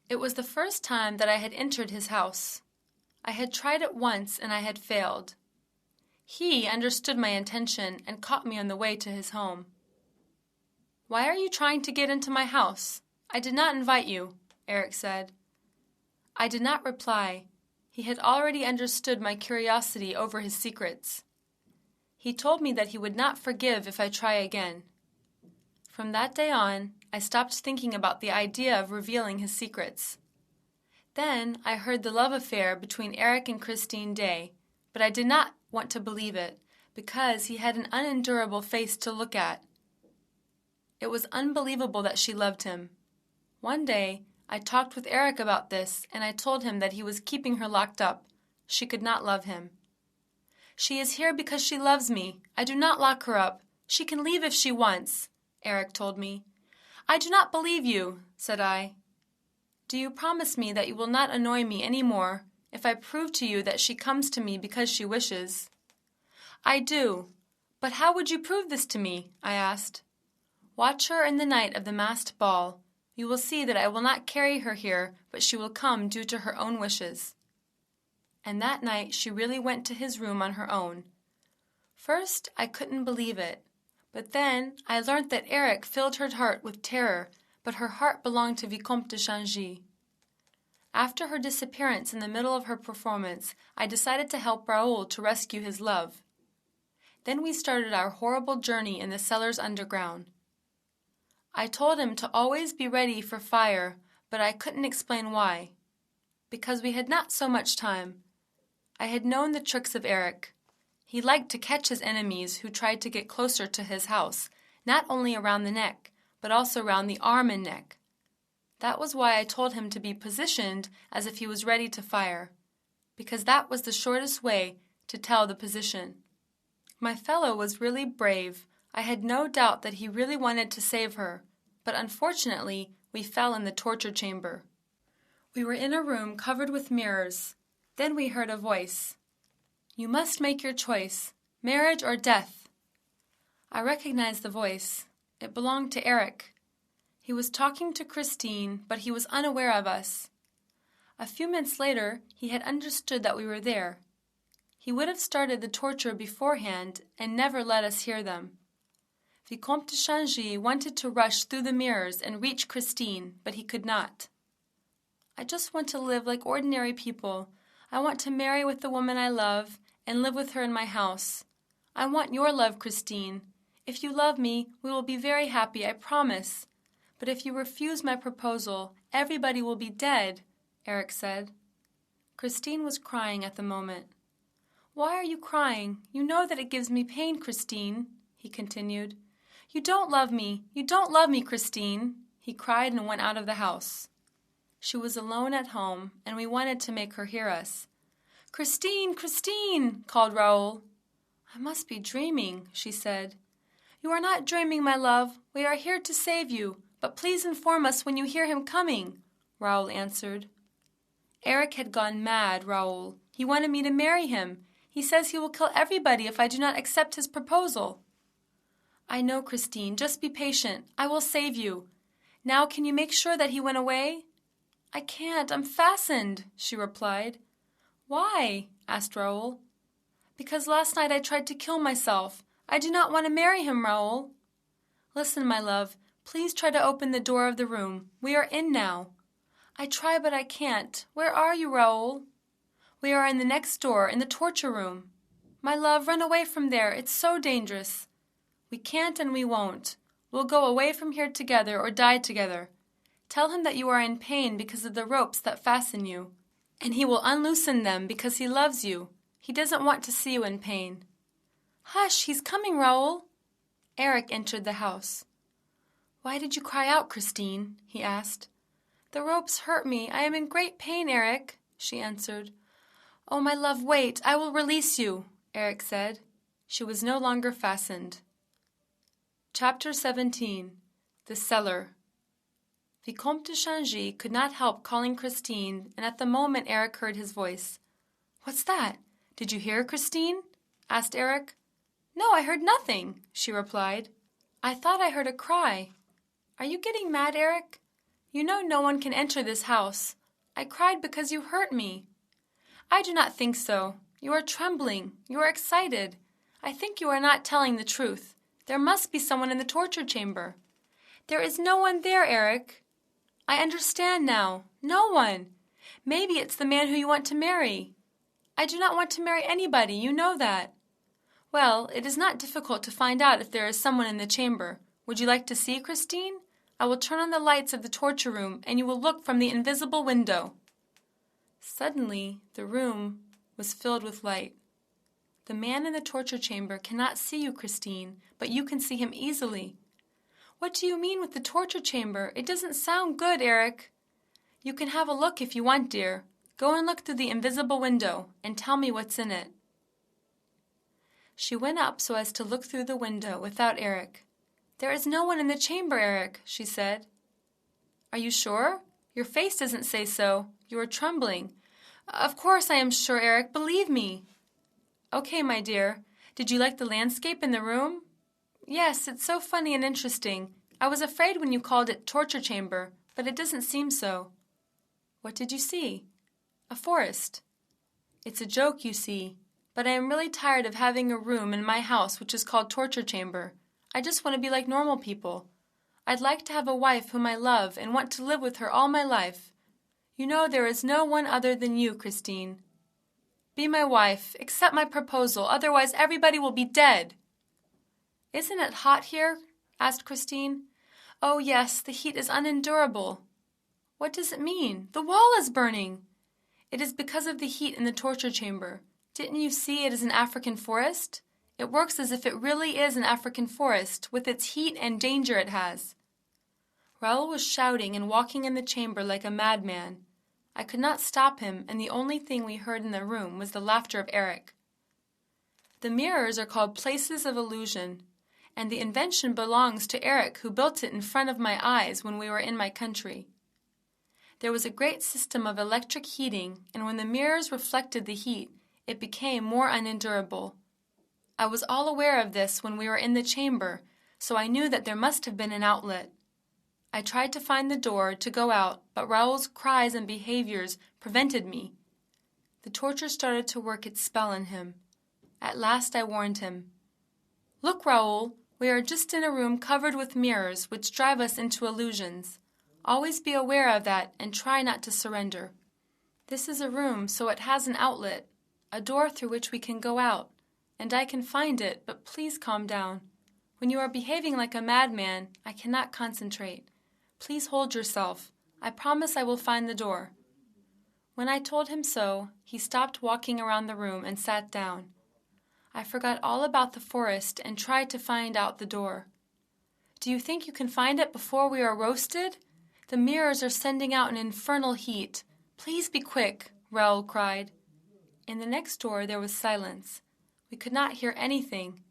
It was the first time that I had entered his house. I had tried it once and I had failed. He understood my intention and caught me on the way to his home. "Why are you trying to get into my house? I did not invite you," ERIK said. I did not reply. He had already understood my curiosity over his secrets. He told me that he would not forgive if I try again. From that day on, I stopped thinking about the idea of revealing his secrets. Then I heard the love affair between ERIK and Christine Day, but I did not want to believe it because he had an unendurable face to look at. It was unbelievable that she loved him. One day, I talked with ERIK about this, and I told him that he was keeping her locked up. She could not love him. "She is here because she loves me. I do not lock her up. She can leave if she wants," ERIK told me. "I do not believe you," said I. "Do you promise me that you will not annoy me any more if I prove to you that she comes to me because she wishes?" "I do. But how would you prove this to me?" I asked. "Watch her in the night of the masked ball. You will see that I will not carry her here, but she will come due to her own wishes." And that night she really went to his room on her own. First, I couldn't believe it. But then I learnt that ERIK filled her heart with terror, but her heart belonged to Vicomte de Changy. After her disappearance in the middle of her performance, I decided to help Raoul to rescue his love. Then we started our horrible journey in the cellars underground. I told him to always be ready for fire, but I couldn't explain why. Because we had not so much time. I had known the tricks of ERIK. He liked to catch his enemies who tried to get closer to his house, not only around the neck, but also around the arm and neck. That was why I told him to be positioned as if he was ready to fire, because that was the shortest way to tell the position. My fellow was really brave. I had no doubt that he really wanted to save her, but unfortunately, we fell in the torture chamber. We were in a room covered with mirrors. Then we heard a voice. "You must make your choice, marriage or death." I recognized the voice. It belonged to ERIK. He was talking to Christine, but he was unaware of us. A few minutes later, he had understood that we were there. He would have started the torture beforehand and never let us hear them. Vicomte de Changy wanted to rush through the mirrors and reach Christine, but he could not. "I just want to live like ordinary people. I want to marry with the woman I love and live with her in my house. I want your love, Christine. If you love me, we will be very happy, I promise. But if you refuse my proposal, everybody will be dead," ERIK said. Christine was crying at the moment. "Why are you crying? You know that it gives me pain, Christine," he continued. "You don't love me. You don't love me, Christine," he cried and went out of the house. She was alone at home, and we wanted to make her hear us. "Christine, Christine," called Raoul. "I must be dreaming," she said. "You are not dreaming, my love. We are here to save you, but please inform us when you hear him coming," Raoul answered. "ERIK had gone mad, Raoul. He wanted me to marry him. He says he will kill everybody if I do not accept his proposal." "I know, Christine. Just be patient. I will save you. Now can you make sure that he went away?" "I can't. I'm fastened," she replied. "Why?" asked Raoul. "Because last night I tried to kill myself. I do not want to marry him, Raoul." "Listen, my love. Please try to open the door of the room. We are in now." "I try, but I can't. Where are you, Raoul?" "We are in the next door, in the torture room." "My love, run away from there. It's so dangerous." "We can't and we won't. We'll go away from here together or die together. Tell him that you are in pain because of the ropes that fasten you, and he will unloosen them because he loves you. He doesn't want to see you in pain." "Hush, he's coming, Raoul." ERIK entered the house. "Why did you cry out, Christine?" he asked. "The ropes hurt me. I am in great pain, ERIK," she answered. "Oh, my love, wait, I will release you," Erik said. She was no longer fastened. Chapter 17. The Cellar. Vicomte de Changy could not help calling Christine, and at the moment Erik heard his voice. "What's that? Did you hear, Christine?" asked Erik. "No, I heard nothing," she replied. "I thought I heard a cry." "Are you getting mad, Erik? You know no one can enter this house. I cried because you hurt me." "I do not think so. You are trembling. You are excited. I think you are not telling the truth. There must be someone in the torture chamber." "There is no one there, Erik." "I understand now. No one. Maybe it's the man who you want to marry." "I do not want to marry anybody. You know that." "Well, it is not difficult to find out if there is someone in the chamber. Would you like to see, Christine? I will turn on the lights of the torture room, and you will look from the invisible window." Suddenly, the room was filled with light. "The man in the torture chamber cannot see you, Christine, but you can see him easily." "What do you mean with the torture chamber? It doesn't sound good, Erik." "You can have a look if you want, dear. Go and look through the invisible window, and tell me what's in it." She went up so as to look through the window without Erik. "There is no one in the chamber, Erik," she said. "Are you sure? Your face doesn't say so. You are trembling." "Of course I am sure, Erik. Believe me." "Okay, my dear. Did you like the landscape in the room?" "Yes, it's so funny and interesting. I was afraid when you called it torture chamber, but it doesn't seem so." "What did you see?" "A forest." "It's a joke, you see. But I am really tired of having a room in my house which is called torture chamber. I just want to be like normal people. I'd like to have a wife whom I love and want to live with her all my life. You know there is no one other than you, Christine. Be my wife, accept my proposal, otherwise everybody will be dead." "Isn't it hot here?" asked Christine. "Oh yes, the heat is unendurable." "What does it mean? The wall is burning." "It is because of the heat in the torture chamber. Didn't you see it is an African forest? It works as if it really is an African forest, with its heat and danger it has." Raoul was shouting and walking in the chamber like a madman. I could not stop him, and the only thing we heard in the room was the laughter of Erik. The mirrors are called places of illusion, and the invention belongs to Erik, who built it in front of my eyes when we were in my country. There was a great system of electric heating, and when the mirrors reflected the heat, it became more unendurable. I was all aware of this when we were in the chamber, so I knew that there must have been an outlet. I tried to find the door to go out, but Raoul's cries and behaviors prevented me. The torture started to work its spell on him. At last I warned him. "Look, Raoul, we are just in a room covered with mirrors which drive us into illusions. Always be aware of that and try not to surrender. This is a room, so it has an outlet, a door through which we can go out, and I can find it, but please calm down. When you are behaving like a madman, I cannot concentrate. Please hold yourself. I promise I will find the door." When I told him so, he stopped walking around the room and sat down. I forgot all about the forest and tried to find out the door. "Do you think you can find it before we are roasted? The mirrors are sending out an infernal heat. Please be quick," Raoul cried. In the next door there was silence. We could not hear anything.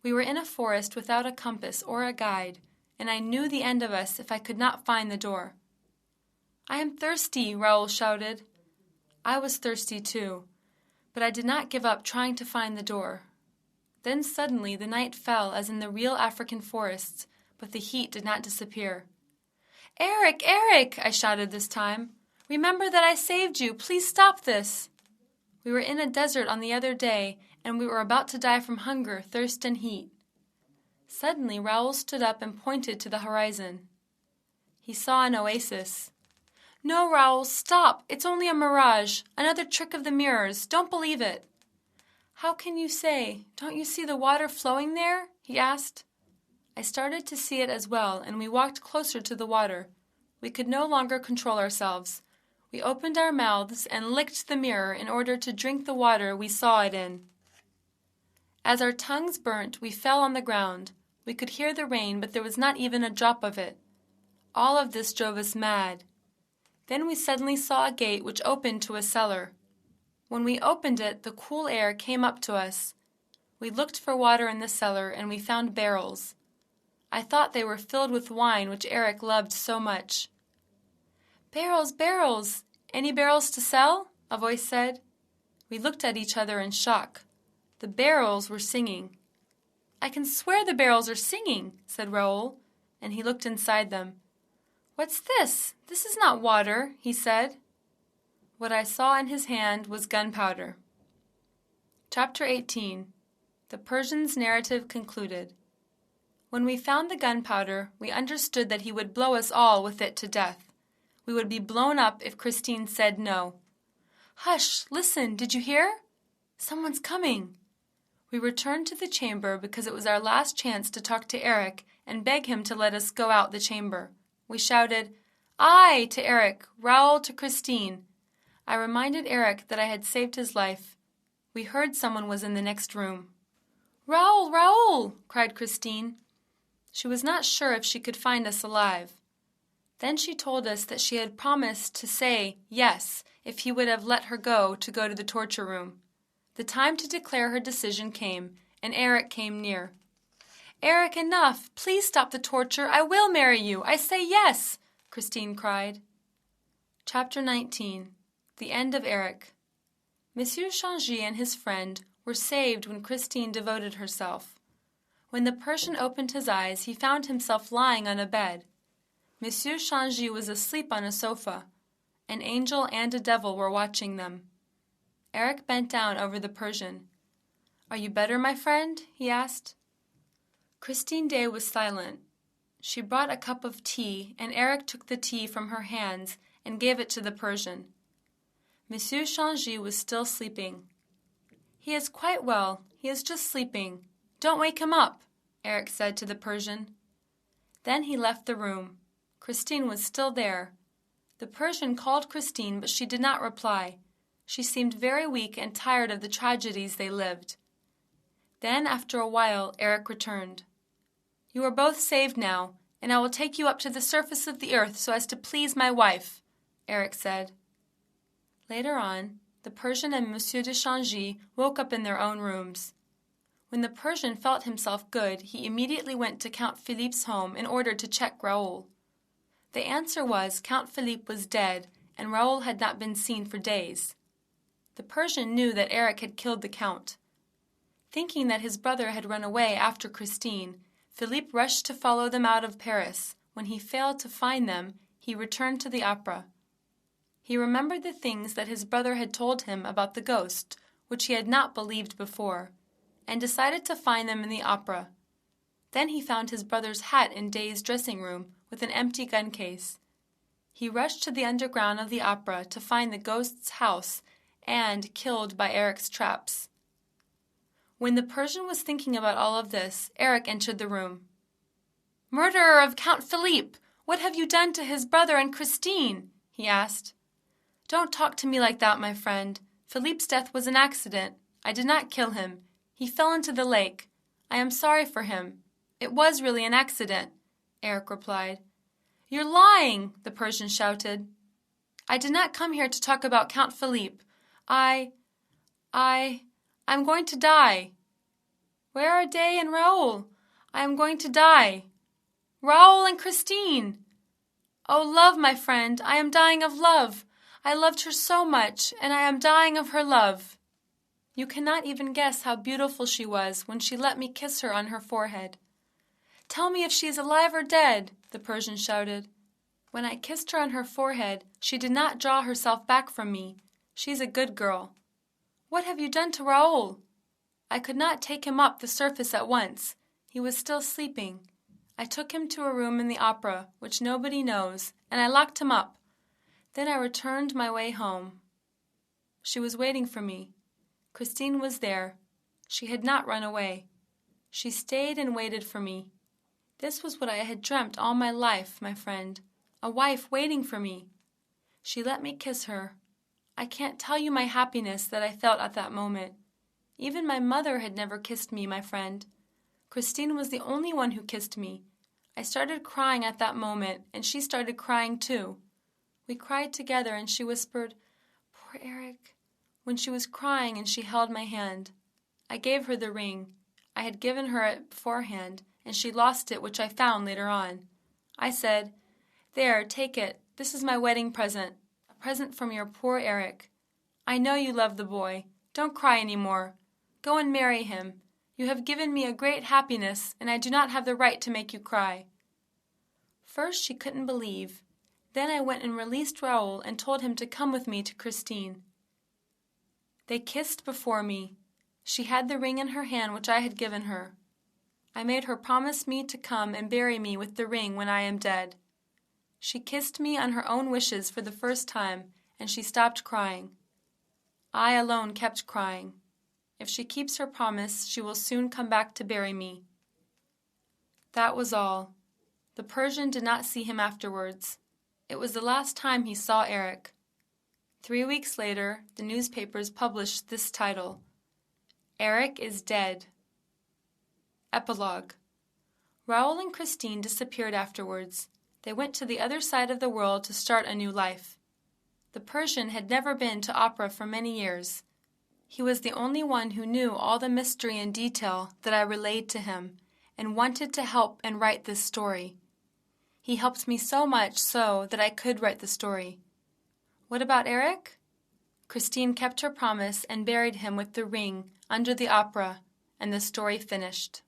We were in a forest without a compass or a guide, and I knew the end of us if I could not find the door. "I am thirsty," Raoul shouted. I was thirsty too, but I did not give up trying to find the door. Then suddenly the night fell as in the real African forests, but the heat did not disappear. "Erik, Erik!" I shouted this time. "Remember that I saved you. Please stop this." We were in a desert on the other day, and we were about to die from hunger, thirst, and heat. Suddenly Raoul stood up and pointed to the horizon. He saw an oasis. "No, Raoul, stop! It's only a mirage, another trick of the mirrors. Don't believe it." "How can you say? Don't you see the water flowing there?" he asked. I started to see it as well, and we walked closer to the water. We could no longer control ourselves. We opened our mouths and licked the mirror in order to drink the water we saw it in. As our tongues burnt, we fell on the ground. We could hear the rain, but there was not even a drop of it. All of this drove us mad. Then we suddenly saw a gate which opened to a cellar. When we opened it, the cool air came up to us. We looked for water in the cellar, and we found barrels. I thought they were filled with wine, which ERIK loved so much. "Barrels, barrels! Any barrels to sell?" a voice said. We looked at each other in shock. The barrels were singing. "I can swear the barrels are singing," said Raoul, and he looked inside them. "What's this? This is not water," he said. What I saw in his hand was gunpowder. Chapter 18. The Persian's narrative concluded. When we found the gunpowder, we understood that he would blow us all with it to death. We would be blown up if Christine said no. "Hush! Listen! Did you hear? Someone's coming!" We returned to the chamber because it was our last chance to talk to ERIK and beg him to let us go out the chamber. We shouted, "I" to ERIK, Raoul to Christine. I reminded ERIK that I had saved his life. We heard someone was in the next room. "Raoul, Raoul!" cried Christine. She was not sure if she could find us alive. Then she told us that she had promised to say yes if he would have let her go to the torture room. The time to declare her decision came, and ERIK came near. "ERIK, enough! Please stop the torture! I will marry you! I say yes!" Christine cried. Chapter 19. The End of ERIK. Monsieur Changy and his friend were saved when Christine devoted herself. When the Persian opened his eyes, he found himself lying on a bed. Monsieur Changy was asleep on a sofa. An angel and a devil were watching them. ERIK bent down over the Persian. "Are you better, my friend?" he asked. Christine Day was silent. She brought a cup of tea, and ERIK took the tea from her hands and gave it to the Persian. Monsieur Changy was still sleeping. "He is quite well. He is just sleeping. Don't wake him up," ERIK said to the Persian. Then he left the room. Christine was still there. The Persian called Christine, but she did not reply. She seemed very weak and tired of the tragedies they lived. Then, after a while, ERIK returned. "You are both saved now, and I will take you up to the surface of the earth so as to please my wife," ERIK said. Later on, the Persian and Monsieur de Changy woke up in their own rooms. When the Persian felt himself good, he immediately went to Count Philippe's home in order to check Raoul. The answer was Count Philippe was dead, and Raoul had not been seen for days. The Persian knew that ERIK had killed the Count. Thinking that his brother had run away after Christine, Philippe rushed to follow them out of Paris. When he failed to find them, he returned to the opera. He remembered the things that his brother had told him about the ghost, which he had not believed before, and decided to find them in the opera. Then he found his brother's hat in Day's dressing room with an empty gun case. He rushed to the underground of the opera to find the ghost's house and killed by ERIK's traps. When the Persian was thinking about all of this, ERIK entered the room. "Murderer of Count Philippe! What have you done to his brother and Christine?" he asked. "Don't talk to me like that, my friend. Philippe's death was an accident. I did not kill him. He fell into the lake. I am sorry for him. It was really an accident," ERIK replied. "You're lying!" the Persian shouted. "I did not come here to talk about Count Philippe. I'm going to die. Where are Day and Raoul? I am going to die. Raoul and Christine! Oh, love, my friend, I am dying of love. I loved her so much, and I am dying of her love. You cannot even guess how beautiful she was when she let me kiss her on her forehead. Tell me if she is alive or dead," the Persian shouted. "When I kissed her on her forehead, she did not draw herself back from me. She's a good girl. What have you done to Raoul?" I could not take him up the surface at once. He was still sleeping. I took him to a room in the opera, which nobody knows, and I locked him up. Then I returned my way home. She was waiting for me. Christine was there. She had not run away. She stayed and waited for me. This was what I had dreamt all my life, my friend. A wife waiting for me. She let me kiss her. I can't tell you my happiness that I felt at that moment. Even my mother had never kissed me, my friend. Christine was the only one who kissed me. I started crying at that moment, and she started crying too. We cried together, and she whispered, "Poor ERIK, when she was crying and she held my hand. I gave her the ring. I had given her it beforehand, and she lost it, which I found later on. I said, "There, take it. This is my wedding present, a present from your poor ERIK. I know you love the boy. Don't cry any more. Go and marry him. You have given me a great happiness, and I do not have the right to make you cry." First she couldn't believe. Then I went and released Raoul and told him to come with me to Christine. They kissed before me. She had the ring in her hand which I had given her. I made her promise me to come and bury me with the ring when I am dead. She kissed me on her own wishes for the first time, and she stopped crying. I alone kept crying. If she keeps her promise, she will soon come back to bury me. That was all. The Persian did not see him afterwards. It was the last time he saw ERIK. 3 weeks later, the newspapers published this title: ERIK is dead. Epilogue. Raoul and Christine disappeared afterwards. They went to the other side of the world to start a new life. The Persian had never been to opera for many years. He was the only one who knew all the mystery and detail that I relayed to him, and wanted to help and write this story. He helped me so much so that I could write the story. What about ERIK? Christine kept her promise and buried him with the ring under the opera, and the story finished.